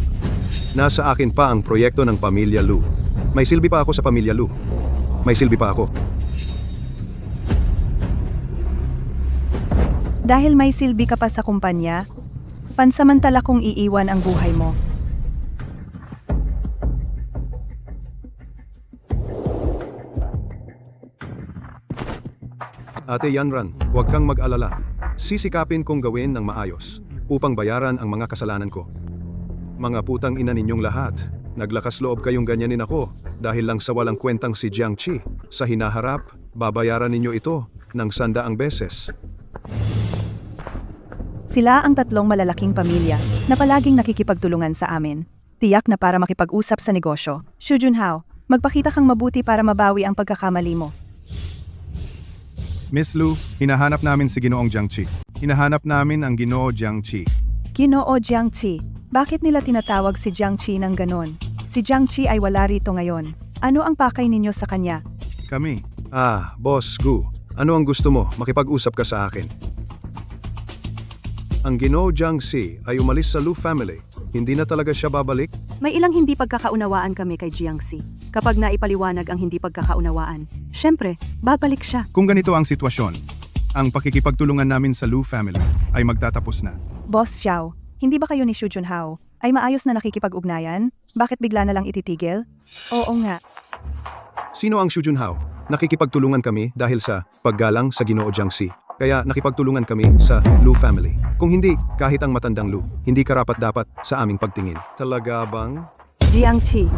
nasa akin pa ang proyekto ng Pamilya Lu. May silbi pa ako sa Pamilya Lu. May silbi pa ako. Dahil may silbi ka pa sa kumpanya, pansamantala kong iiwan ang buhay mo. Ate Yanran, huwag kang mag-alala. Sisikapin kong gawin ng maayos upang bayaran ang mga kasalanan ko. Mga putang ina ninyong lahat, naglakas loob kayong ganyanin ako dahil lang sa walang kwentang si Jiangqi. Sa hinaharap, babayaran ninyo ito ng 100 beses. Sila ang tatlong malalaking pamilya na palaging nakikipagtulungan sa amin. Tiyak na para makipag-usap sa negosyo. Xu Junhao, magpakita kang mabuti para mabawi ang pagkakamali mo. Miss Lu, hinahanap namin si Ginoong Jiangqi. Hinahanap namin ang Ginoo Jiangqi. Ginoo Jiangqi, bakit nila tinatawag si Jiangqi ng ganon? Si Jiangqi ay wala rito ngayon. Ano ang pakay ninyo sa kanya? Kami. Boss Gu, ano ang gusto mo? Makipag-usap ka sa akin. Ang Ginoo Jiangxi ay umalis sa Lu family. Hindi na talaga siya babalik? May ilang hindi pagkakaunawaan kami kay Jiangxi. Kapag naipaliwanag ang hindi pagkakaunawaan, syempre, babalik siya. Kung ganito ang sitwasyon, ang pakikipagtulungan namin sa Lu family ay magtatapos na. Boss Xiao, hindi ba kayo ni Xu Junhao ay maayos na nakikipag-ugnayan? Bakit bigla na lang ititigil? Oo nga. Sino ang Xu Junhao? Nakikipagtulungan kami dahil sa paggalang sa Ginoo Jiangxi. Kaya nakipagtulungan kami sa Lu family. Kung hindi, kahit ang matandang Lu, hindi karapat-dapat sa aming pagtingin. Talaga bang? Jiangqi,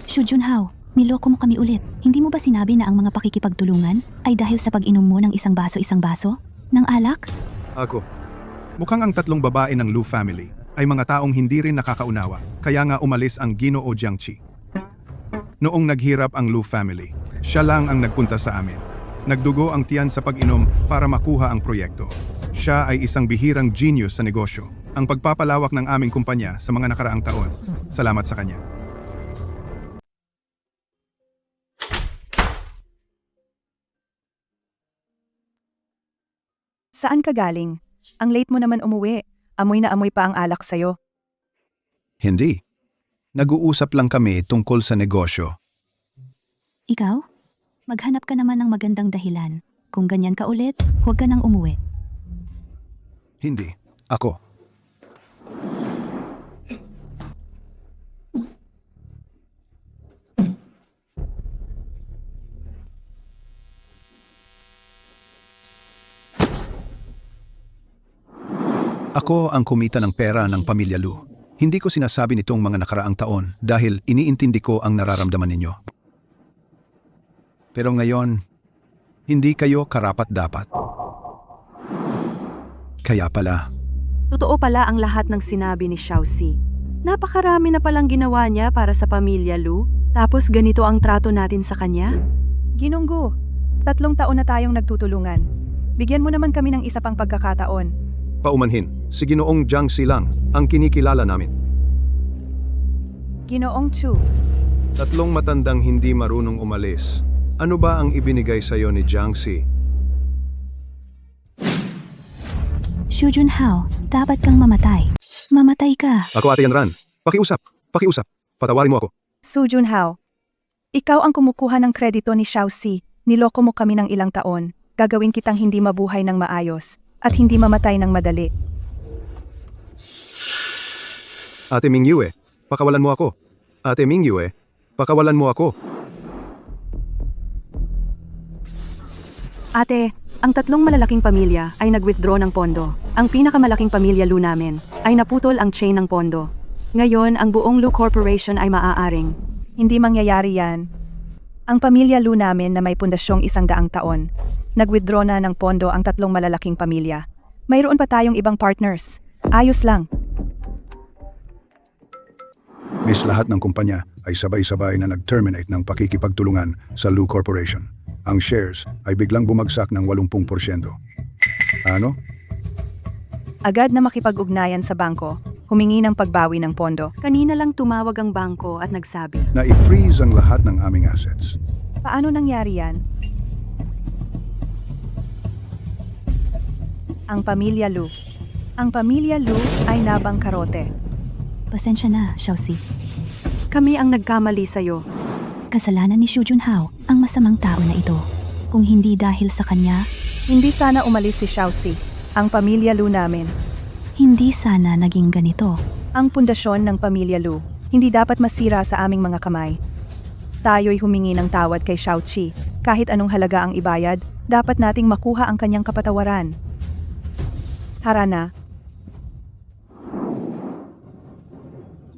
Xu Junhao, niloko mo kami ulit. Hindi mo ba sinabi na ang mga pakikipagtulungan ay dahil sa pag-inom mo ng isang baso ng alak? Ako. Mukhang ang tatlong babae ng Lu family ay mga taong hindi rin nakakaunawa, kaya nga umalis ang Ginoo Jiangqi. Noong naghirap ang Lu family, siya lang ang nagpunta sa amin. Nagdugo ang tiyan sa pag-inom para makuha ang proyekto. Siya ay isang bihirang genius sa negosyo, ang pagpapalawak ng aming kumpanya sa mga nakaraang taon. Salamat sa kanya. Saan ka galing? Ang late mo naman umuwi. Amoy na amoy pa ang alak sa'yo. Hindi. Nag-uusap lang kami tungkol sa negosyo. Ikaw? Maghanap ka naman ng magandang dahilan. Kung ganyan ka ulit, huwag ka nang umuwi. Hindi. Ako. Ako ang kumita ng pera ng pamilya Lu. Hindi ko sinasabi nitong mga nakaraang taon dahil iniintindi ko ang nararamdaman ninyo. Pero ngayon, hindi kayo karapat-dapat. Kaya pala, Totoo pala ang lahat ng sinabi ni Xiaoxi. Napakarami na palang ginawa niya para sa pamilya Lu, tapos ganito ang trato natin sa kanya? Ginunggo, 3 taon na tayong nagtutulungan. Bigyan mo naman kami ng isa pang pagkakataon. Paumanhin, si Ginoong Jiangxi lang ang kinikilala namin. Ginoong Chu, 3 matandang hindi marunong umalis. Ano ba ang ibinigay sa'yo ni Jiangxi? Xu Junhao, dapat kang mamatay. Mamatay ka. Ako Ate Yanran. Pakiusap. Patawarin mo ako. Su Junhao. Ikaw ang kumukuha ng kredito ni Xiaoxi. Niloko mo kami ng ilang taon. Gagawin kitang hindi mabuhay ng maayos at hindi mamatay ng madali. Ate Mingyue, pakawalan mo ako. Ate Mingyue, pakawalan mo ako. Ate, ang 3 malalaking pamilya ay nag-withdraw ng pondo. Ang pinakamalaking pamilya Lu namin ay naputol ang chain ng pondo. Ngayon, ang buong Lu Corporation ay maaaring. Hindi mangyayari yan. Ang pamilya Lu namin na may pundasyong 100 taon. Nag-withdraw na ng pondo ang 3 malalaking pamilya. Mayroon pa tayong ibang partners. Ayos lang. Miss, lahat ng kumpanya ay sabay-sabay na nag-terminate ng pakikipagtulungan sa Lu Corporation. Ang shares ay biglang bumagsak ng 80%. Ano? Agad na makipag-ugnayan sa bangko, humingi ng pagbawi ng pondo. Kanina lang tumawag ang bangko at nagsabi. Na i-freeze ang lahat ng aming assets. Paano nangyari yan? Ang pamilya Lu. Ang pamilya Lu ay nabangkarote. Pasensya na, Xiaoxi. Kami ang nagkamali sa'yo. Kasalanan ni Xu Junhao ang masamang tao na ito. Kung hindi dahil sa kanya, Hindi sana umalis si Xiaoxi, ang pamilya Lu namin. hindi sana naging ganito. Ang pundasyon ng pamilya Lu, hindi dapat masira sa aming mga kamay. Tayo'y humingi ng tawad kay Xiaoqi. Kahit anong halaga ang ibayad, dapat nating makuha ang kanyang kapatawaran. Tara na.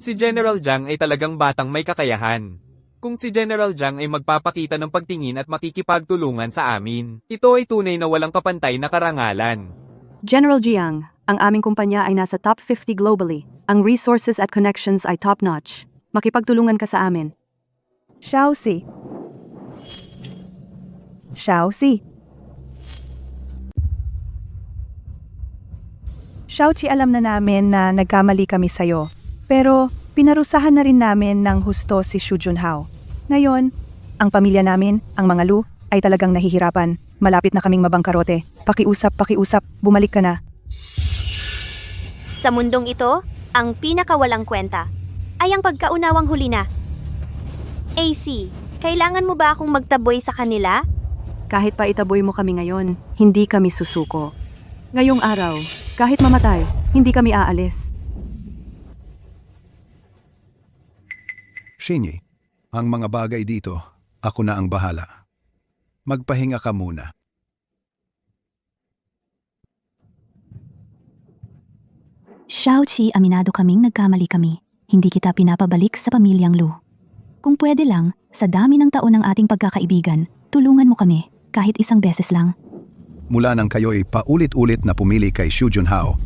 Si General Jiang ay talagang batang may kakayahan. Kung si General Jiang ay magpapakita ng pagtingin at makikipagtulungan sa amin, ito ay tunay na walang kapantay na karangalan. General Jiang, ang aming kumpanya ay nasa top 50 globally. Ang resources at connections ay top-notch. Makipagtulungan ka sa amin. Xiaoxi. Xiaoxi. Xiaoqi, alam na namin na nagkamali kami sa'yo. Pero pinarusahan na rin namin ng husto si Xu Junhao. Ngayon, ang pamilya namin, ang mga Lu, ay talagang nahihirapan. Malapit na kaming mabangkarote. Pakiusap, bumalik ka na. Sa mundong ito, ang pinakawalang kwenta ay ang pagkaunawang huli na. AC, kailangan mo ba akong magtaboy sa kanila? Kahit pa itaboy mo kami ngayon, hindi kami susuko. Ngayong araw, kahit mamatay, hindi kami aalis. Shinyi, ang mga bagay dito, ako na ang bahala. Magpahinga ka muna. Xiaoqi, aminado kaming nagkamali kami. Hindi kita pinapabalik sa pamilyang Lu. Kung pwede lang, sa dami ng taon ng ating pagkakaibigan, tulungan mo kami, kahit isang beses lang. Mula nang kayo'y paulit-ulit na pumili kay Xu Junhao,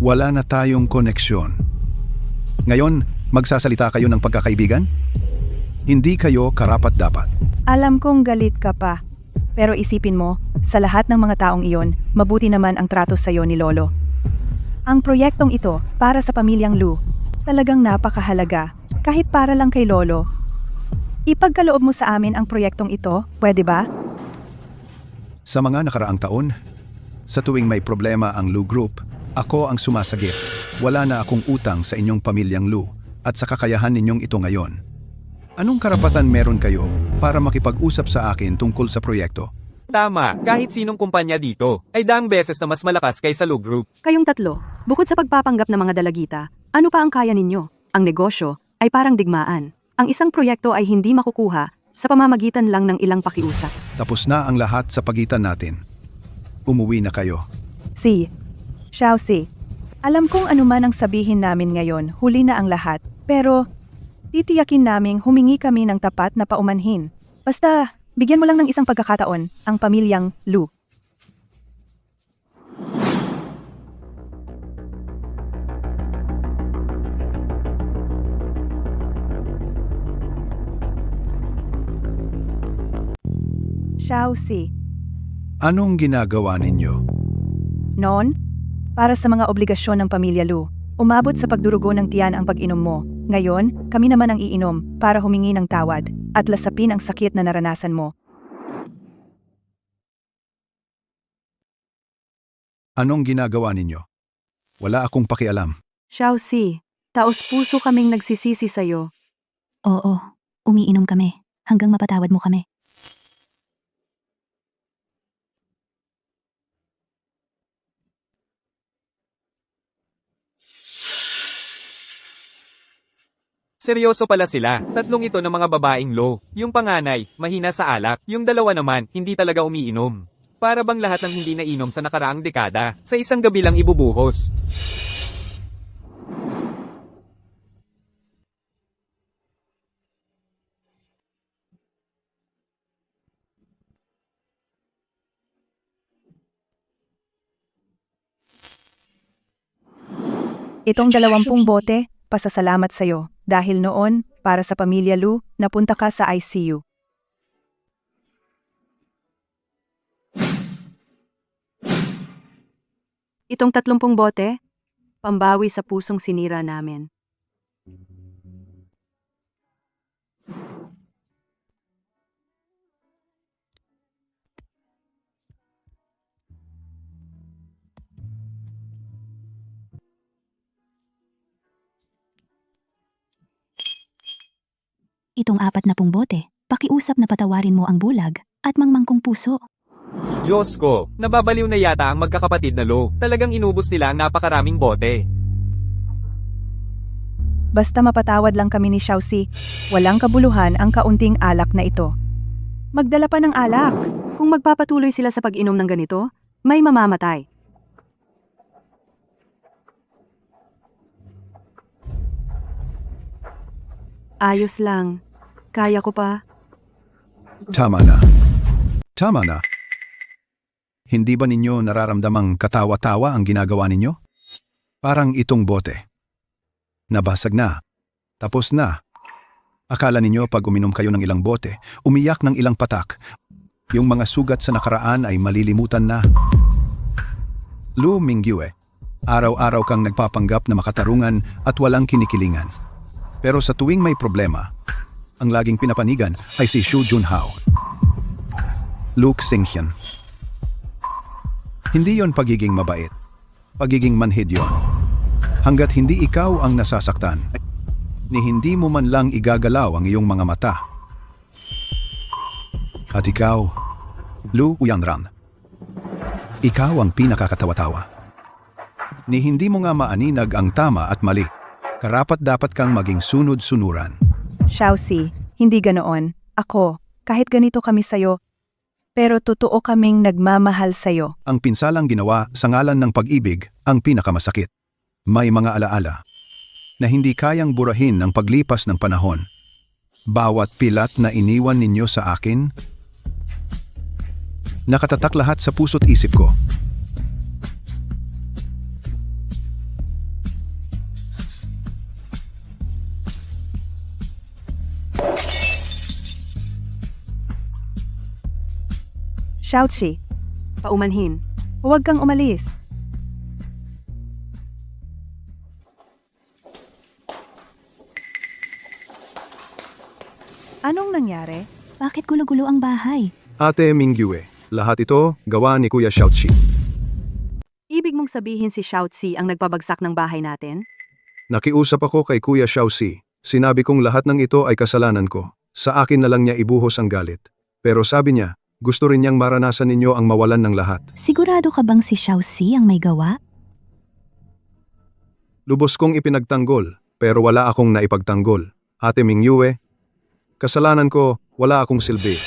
wala na tayong koneksyon. Ngayon, magsasalita kayo ng pagkakaibigan? Hindi kayo karapat-dapat. Alam kong galit ka pa. Pero isipin mo, sa lahat ng mga taong iyon, mabuti naman ang trato sa'yo ni Lolo. Ang proyektong ito, para sa pamilyang Lu, talagang napakahalaga, kahit para lang kay Lolo. Ipagkaloob mo sa amin ang proyektong ito, pwede ba? Sa mga nakaraang taon, sa tuwing may problema ang Lu Group, ako ang sumasagip. Wala na akong utang sa inyong pamilyang Lu at sa kakayahan ninyong ito ngayon. Anong karapatan meron kayo para makipag-usap sa akin tungkol sa proyekto? Tama, kahit sinong kumpanya dito, ay daang beses na mas malakas kaysa Lu Group. Kayong 3, bukod sa pagpapanggap ng mga dalagita, ano pa ang kaya ninyo? Ang negosyo ay parang digmaan. Ang isang proyekto ay hindi makukuha sa pamamagitan lang ng ilang pakiusap. Tapos na ang lahat sa pagitan natin. Umuwi na kayo. Xiaoxi, Alam kong anuman ang sabihin namin ngayon, huli na ang lahat. Pero, titiyakin naming humingi kami ng tapat na paumanhin. Basta, bigyan mo lang ng isang pagkakataon, ang pamilyang Lu. Xiaoxi, Anong ginagawa ninyo? noon, para sa mga obligasyon ng pamilya Lu, umabot sa pagdurugo ng tiyan ang pag-inom mo. Ngayon, kami naman ang iinom para humingi ng tawad at lasapin ang sakit na naranasan mo. Anong ginagawa ninyo? Wala akong pakialam. Xiaoxi, taos-puso kaming nagsisisi sa'yo. Oo, umiinom kami hanggang mapatawad mo kami. Seryoso pala sila. Tatlong ito ng mga babaeng low. Yung panganay, mahina sa alak. Yung dalawa naman, hindi talaga umiinom. Para bang lahat ng hindi nainom sa nakaraang dekada, sa isang gabi lang ibubuhos. Itong 20 bote, pasasalamat sa'yo. Dahil noon, para sa pamilya Lu, napunta ka sa ICU. Itong 30 bote, pambawi sa pusong sinira namin. Itong 40 bote, pakiusap na patawarin mo ang bulag at mangmangkong puso. Diyos ko, nababaliw na yata ang magkakapatid na low. Talagang inubos nila ang napakaraming bote. Basta mapatawad lang kami ni Xiaoxi, walang kabuluhan ang kaunting alak na ito. Magdala pa ng alak. Kung magpapatuloy sila sa pag-inom ng ganito, may mamamatay. Ayos lang. Kaya ko pa. Tama na. Tama na. Hindi ba ninyo nararamdamang katawa-tawa ang ginagawa ninyo? Parang itong bote. Nabasag na. Tapos na. Akala ninyo pag uminom kayo ng ilang bote, umiyak ng ilang patak, yung mga sugat sa nakaraan ay malilimutan na. Lu Mingyue, araw-araw kang nagpapanggap na makatarungan at walang kinikilingan. Pero sa tuwing may problema, ang laging pinapanigan ay si Xu Junhao. Luke Xingqian. Hindi yon pagiging mabait. Pagiging manhid yon. Hanggat hindi ikaw ang nasasaktan, ni hindi mo man lang igagalaw ang iyong mga mata. At ikaw, Lu Uyanran, ikaw ang pinakakatawa-tawa. Ni hindi mo nga maaninag ang tama at mali. Karapat dapat kang maging sunod-sunuran. Xiaoxi, hindi ganoon. Ako, kahit ganito kami sa'yo, pero totoo kaming nagmamahal sa'yo. Ang pinsalang ginawa sa ngalan ng pag-ibig ang pinakamasakit. May mga alaala na hindi kayang burahin ng paglipas ng panahon. Bawat pilat na iniwan ninyo sa akin, nakatatak lahat sa puso't isip ko. Xiaoxi, Paumanhin. huwag kang umalis. Anong nangyari? Bakit gulo-gulo ang bahay? Ate Mingyue, lahat ito gawa ni Kuya Xiaoxi. Ibig mong sabihin si Xiaoxi ang nagpabagsak ng bahay natin? Nakiusap ako kay Kuya Xiaoxi. Sinabi kong lahat ng ito ay kasalanan ko. Sa akin na lang niya ibuhos ang galit. Pero sabi niya, gusto rin niyang maranasan ninyo ang mawalan ng lahat. Sigurado ka bang si Xiaoxi ang may gawa? Lubos kong ipinagtanggol, pero wala akong naipagtanggol. Ate Mingyue, kasalanan ko, wala akong silbi.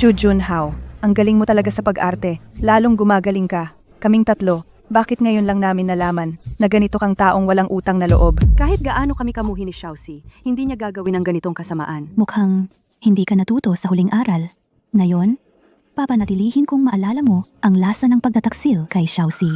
Shu Junhao, ang galing mo talaga sa pag-arte. Lalong gumagaling ka. Kaming tatlo, bakit ngayon lang namin nalaman na ganito kang taong walang utang na loob? Kahit gaano kami kamuhi ni Xiaoxi, hindi niya gagawin ang ganitong kasamaan. Mukhang hindi ka natuto sa huling aral. Ngayon, papanatilihin kong maalala mo ang lasa ng pagtataksil kay Xiaoxi.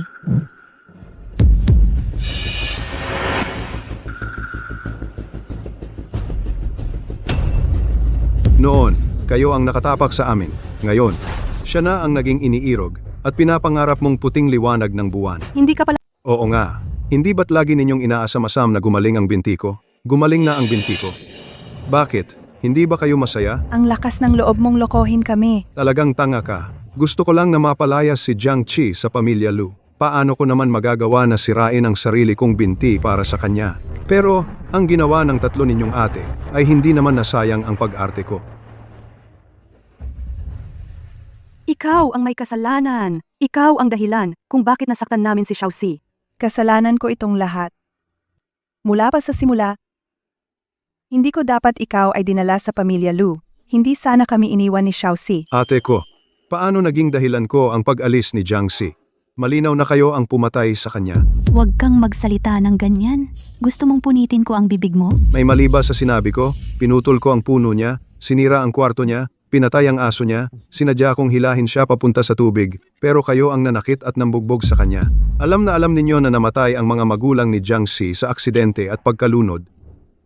Noon, kayo ang nakatapak sa amin. Ngayon, siya na ang naging iniirog at pinapangarap mong puting liwanag ng buwan. Hindi ka pala... Oo nga, hindi ba't lagi ninyong inaasam-asam na gumaling ang binti ko? Gumaling na ang binti ko. Bakit? Hindi ba kayo masaya? Ang lakas ng loob mong lokohin kami. Talagang tanga ka. Gusto ko lang na mapalayas si Jiang Qi sa pamilya Lu. Paano ko naman magagawa na sirain ang sarili kong binti para sa kanya? Pero, ang ginawa ng tatlo ninyong ate ay hindi naman nasayang ang pag-arte ko. Ikaw ang may kasalanan. Ikaw ang dahilan kung bakit nasaktan namin si Xiaoxi. Kasalanan ko itong lahat. Mula pa sa simula, hindi ko dapat ikaw ay dinala sa pamilya Lu. Hindi sana kami iniwan ni Xiaoxi. Ate ko, paano naging dahilan ko ang pag-alis ni Jiang Xi? Malinaw na kayo ang pumatay sa kanya. Huwag kang magsalita ng ganyan. Gusto mong punitin ko ang bibig mo? May mali ba sa sinabi ko? Pinutol ko ang puno niya, sinira ang kwarto niya, pinatay ang aso niya, sinadya kong hilahin siya papunta sa tubig, pero kayo ang nanakit at nambugbog sa kanya. Alam na alam ninyo na namatay ang mga magulang ni Jiang Xi sa aksidente at pagkalunod.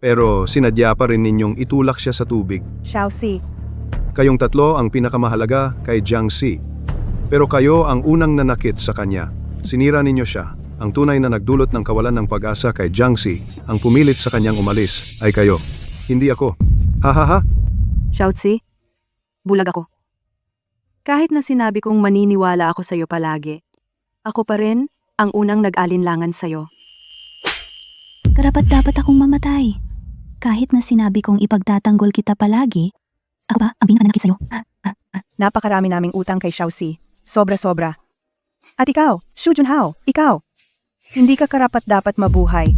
Pero sinadya pa rin ninyong itulak siya sa tubig. Xiaoxi, Kayong tatlo ang pinakamahalaga kay Jiang Xi. Pero kayo ang unang nanakit sa kanya. Sinira ninyo siya. Ang tunay na nagdulot ng kawalan ng pag-asa kay Jiang Xi, ang pumilit sa kanyang umalis, ay kayo. Hindi ako. Ha ha ha! Xiaoxi, bulag ako. Kahit na sinabi kong maniniwala ako sa'yo palagi, ako pa rin ang unang nag-alinlangan sa'yo. Karapat-dapat akong mamatay. Kahit na sinabi kong ipagtatanggol kita palagi, ako ba ang pinanganak sa'yo? napakarami naming utang kay Xiaoxi. Sobra-sobra. At ikaw, Shu Junhao, ikaw. Hindi ka karapat-dapat mabuhay.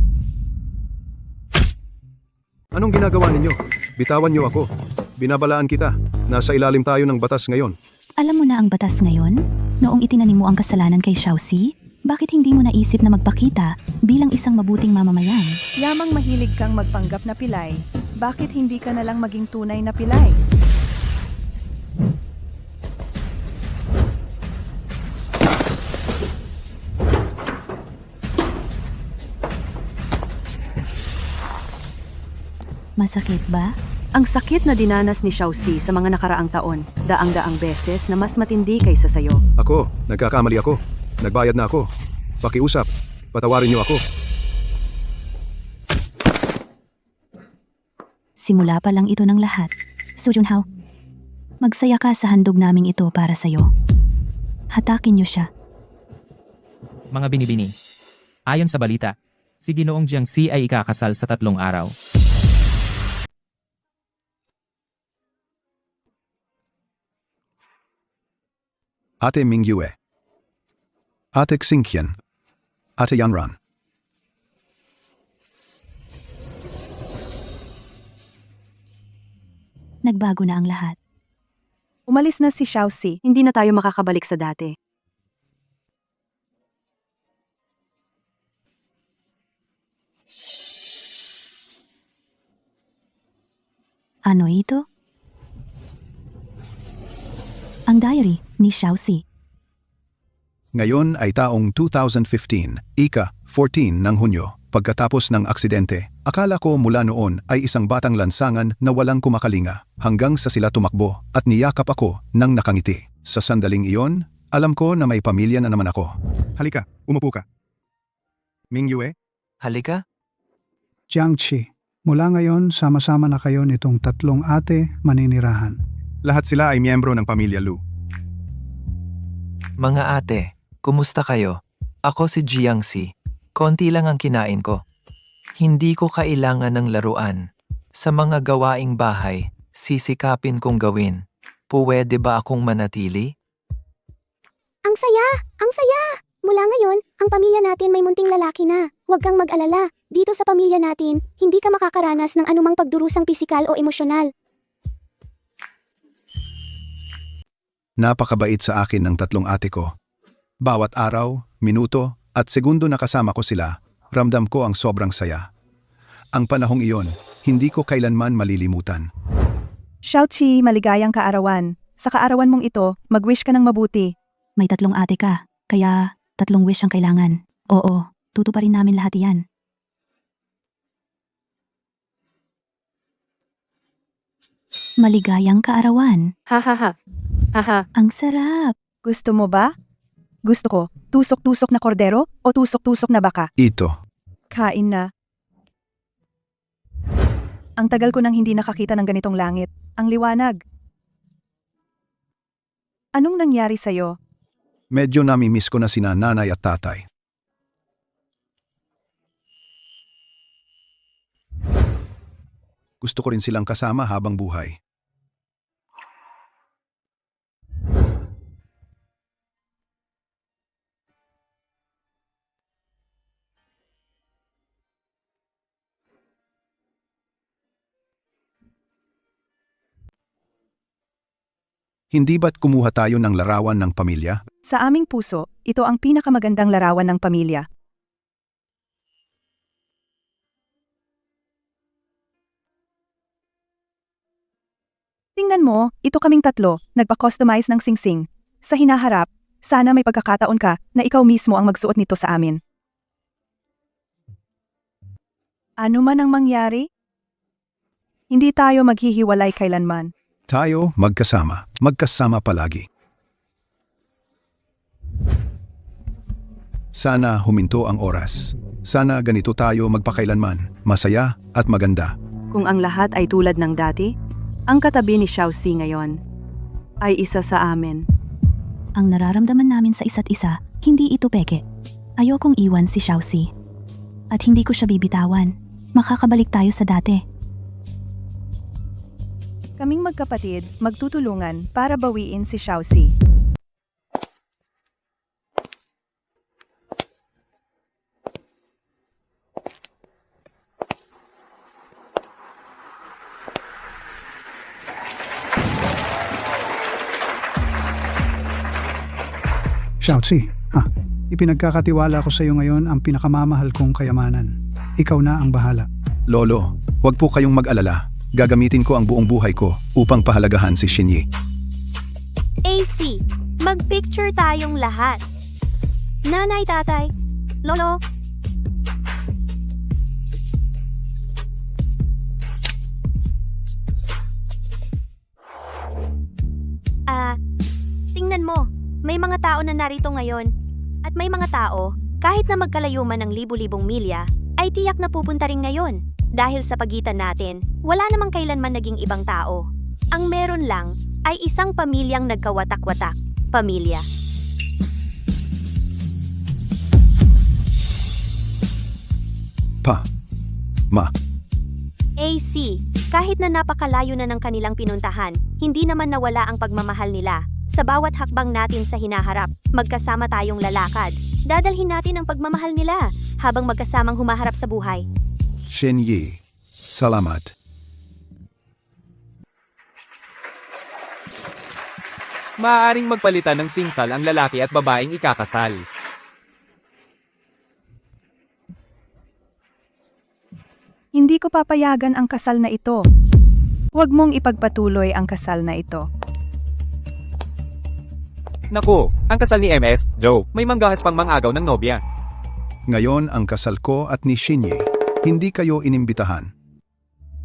Anong ginagawa ninyo? Bitawan niyo ako. Binabalaan kita. Nasa ilalim tayo ng batas ngayon. Alam mo na ang batas ngayon? Noong itinanim mo ang kasalanan kay Xiaoxi, bakit hindi mo naisip na magpakita bilang isang mabuting mamamayan? Yamang mahilig kang magpanggap na pilay. Bakit hindi ka na lang maging tunay na pilay? Masakit ba? Ang sakit na dinanas ni Xiaoxi sa mga nakaraang taon, daang-daang beses na mas matindi kaysa sayo. Ako, nagkakamali ako. Nagbayad na ako. Pakiusap. Patawarin niyo ako. Simula pa lang ito ng lahat. Su Junhao, magsaya ka sa handog naming ito para sa'yo. Hatakin niyo siya. Mga binibini. Ayon sa balita, si Ginoong Jiang Xi ay ikakasal sa 3 araw. Ate Mingyue, Ate Xingqian, Ate Yanran. Nagbago na ang lahat. Umalis na si Xiaoxi. Hindi na tayo makakabalik sa dati. Ano ito? Ang diary ni Xiaoxi. Ngayon ay taong 2015, ika-14 ng Hunyo. Pagkatapos ng aksidente, akala ko mula noon ay isang batang lansangan na walang kumakalinga hanggang sa sila tumakbo at niyakap ako ng nakangiti. Sa sandaling iyon, alam ko na may pamilya na naman ako. Halika, umupo ka. Mingyue, Halika? Jiang Qi, mula ngayon sama-sama na kayo nitong 3 ate maninirahan. lahat sila ay miyembro ng pamilya Lu. Mga ate, kumusta kayo? Ako si Jiang Xi. Konti lang ang kinain ko. Hindi ko kailangan ng laruan. Sa mga gawaing bahay, sisikapin kong gawin. Puwede ba akong manatili? Ang saya! Ang saya! Mula ngayon, ang pamilya natin may munting lalaki na. Huwag kang mag-alala. Dito sa pamilya natin, hindi ka makakaranas ng anumang pagdurusang pisikal o emosyonal. Napakabait sa akin ng tatlong ate ko. Bawat araw, minuto, at segundo na kasama ko sila, ramdam ko ang sobrang saya. Ang panahong iyon, hindi ko kailanman malilimutan. Xiaoqi, maligayang kaarawan. Sa kaarawan mong ito, mag-wish ka ng mabuti. May 3 ate ka, kaya 3 wish ang kailangan. Oo, tutuparin namin lahat yan. Maligayang kaarawan. Hahaha. Haha. Ang sarap. Gusto mo ba? Gusto ko, tusok-tusok na kordero o tusok-tusok na baka? Ito. Kain na. Ang tagal ko nang hindi nakakita ng ganitong langit. Ang liwanag. Anong nangyari sa'yo? Medyo nami-miss ko na sina nanay at tatay. Gusto ko rin silang kasama habang buhay. Hindi ba't kumuha tayo ng larawan ng pamilya? Sa aming puso, ito ang pinakamagandang larawan ng pamilya. Tingnan mo, ito kaming tatlo, nagpa-customize ng singsing. Sa hinaharap, sana may pagkakataon ka na ikaw mismo ang magsuot nito sa amin. Ano man ang mangyari, hindi tayo maghihiwalay kailanman. Tayo magkasama palagi. Sana huminto ang oras. Sana ganito tayo magpakailanman, masaya at maganda. Kung ang lahat ay tulad ng dati, ang katabi ni Xiaoxi ngayon ay isa sa amin. Ang nararamdaman namin sa isa't isa, hindi ito peke. Ayokong iwan si Xiaoxi. At hindi ko siya bibitawan. Makakabalik tayo sa dati. Kaming magkapatid, magtutulungan para bawiin si Xiaoxi. Xiaoqi, ipinagkakatiwala ko sa iyo ngayon ang pinakamamahal kong kayamanan. Ikaw na ang bahala. Lolo, huwag po kayong mag-alala. Gagamitin ko ang buong buhay ko upang pahalagahan si Xinyi. AC, mag-picture tayong lahat. Nanay, tatay, lolo. Tingnan mo, may mga tao na narito ngayon. At may mga tao, kahit na magkalayo man ng libu-libong milya, ay tiyak na pupunta rin ngayon. Dahil sa pagitan natin, wala namang kailanman naging ibang tao. Ang meron lang ay isang pamilyang nagkawatak-watak. Pamilya. AC, kahit na napakalayo na ng kanilang pinuntahan, hindi naman nawala ang pagmamahal nila. Sa bawat hakbang natin sa hinaharap, magkasama tayong lalakad. Dadalhin natin ang pagmamahal nila habang magkasamang humaharap sa buhay. Xinyi, salamat. Maaaring magpalitan ng singsal ang lalaki at babaeng ikakasal. Hindi ko papayagan ang kasal na ito. Huwag mong ipagpatuloy ang kasal na ito. Naku, ang kasal ni MS, Joe, may manggahas pang mangagaw ng nobya. Ngayon ang kasal ko at ni Xinyi. Hindi kayo inimbitahan.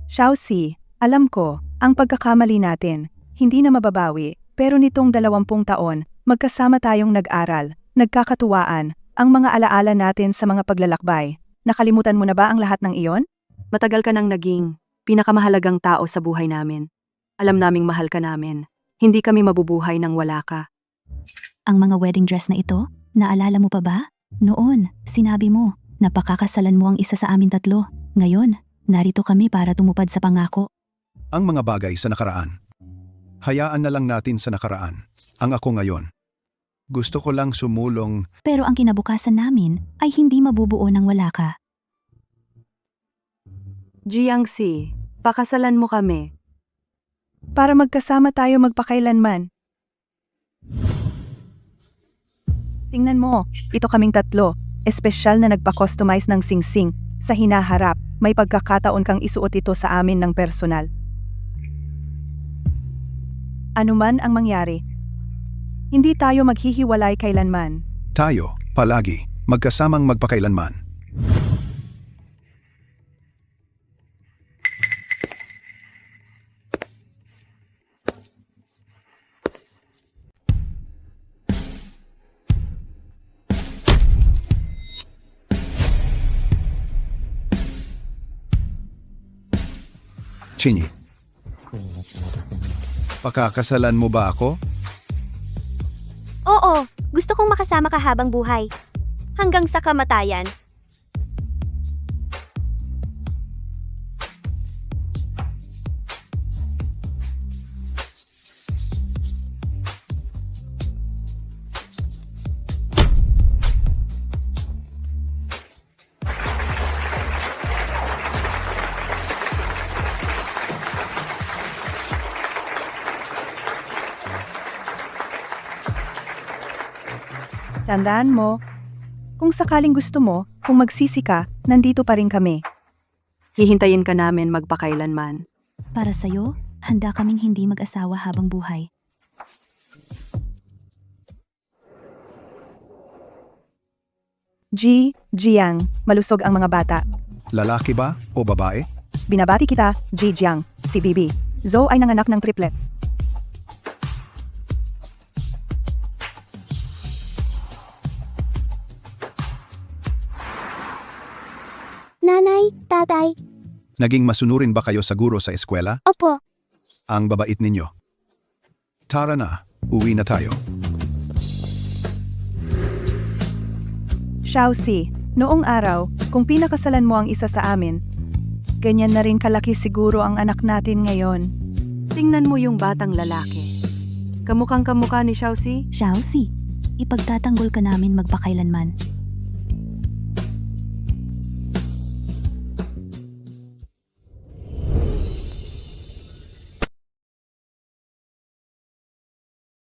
Xiaoxi, alam ko, ang pagkakamali natin, hindi na mababawi, pero nitong 20 taon, magkasama tayong nag-aral, nagkakatuwaan, ang mga alaala natin sa mga paglalakbay. Nakalimutan mo na ba ang lahat ng iyon? Matagal ka nang naging pinakamahalagang tao sa buhay namin. Alam naming mahal ka namin. Hindi kami mabubuhay nang wala ka. Ang mga wedding dress na ito, naalala mo pa ba? Noon, sinabi mo, napakakasalan mo ang isa sa amin tatlo. Ngayon, narito kami para tumupad sa pangako. Ang mga bagay sa nakaraan. Hayaan na lang natin sa nakaraan. Ang ako ngayon. Gusto ko lang sumulong. Pero ang kinabukasan namin ay hindi mabubuo nang wala ka. Jiangxi, pakasalan mo kami. Para magkasama tayo magpakailanman. Tingnan mo, ito kaming tatlo. Espesyal na nagpa-customize ng singsing. Sa hinaharap, may pagkakataon kang isuot ito sa amin ng personal. Ano man ang mangyari, hindi tayo maghihiwalay kailanman. Tayo, palagi, magkasamang magpakailanman. Chinny, pakakasalan mo ba ako? Oo, gusto kong makasama ka habang buhay. Hanggang sa kamatayan. Tandaan mo, kung sakaling gusto mo, kung magsisi ka, nandito pa rin kami. Hihintayin ka namin magpakailanman. Para sa'yo, handa kaming hindi mag-asawa habang buhay. Jiang, malusog ang mga bata. Lalaki ba o babae? Binabati kita, Jiang, si Bibi. Zoe ay nanganak ng triplet. Nanay, tatay, Naging masunurin ba kayo sa guro sa eskwela? opo. Ang babait ninyo. Tara na, uwi na tayo. Xiaoxi, noong araw, kung pinakasalan mo ang isa sa amin, ganyan na rin kalaki siguro ang anak natin ngayon. Tingnan mo yung batang lalaki. Kamukhang kamukha ni Xiaoxi? Xiaoxi, ipagtatanggol ka namin magpakailanman.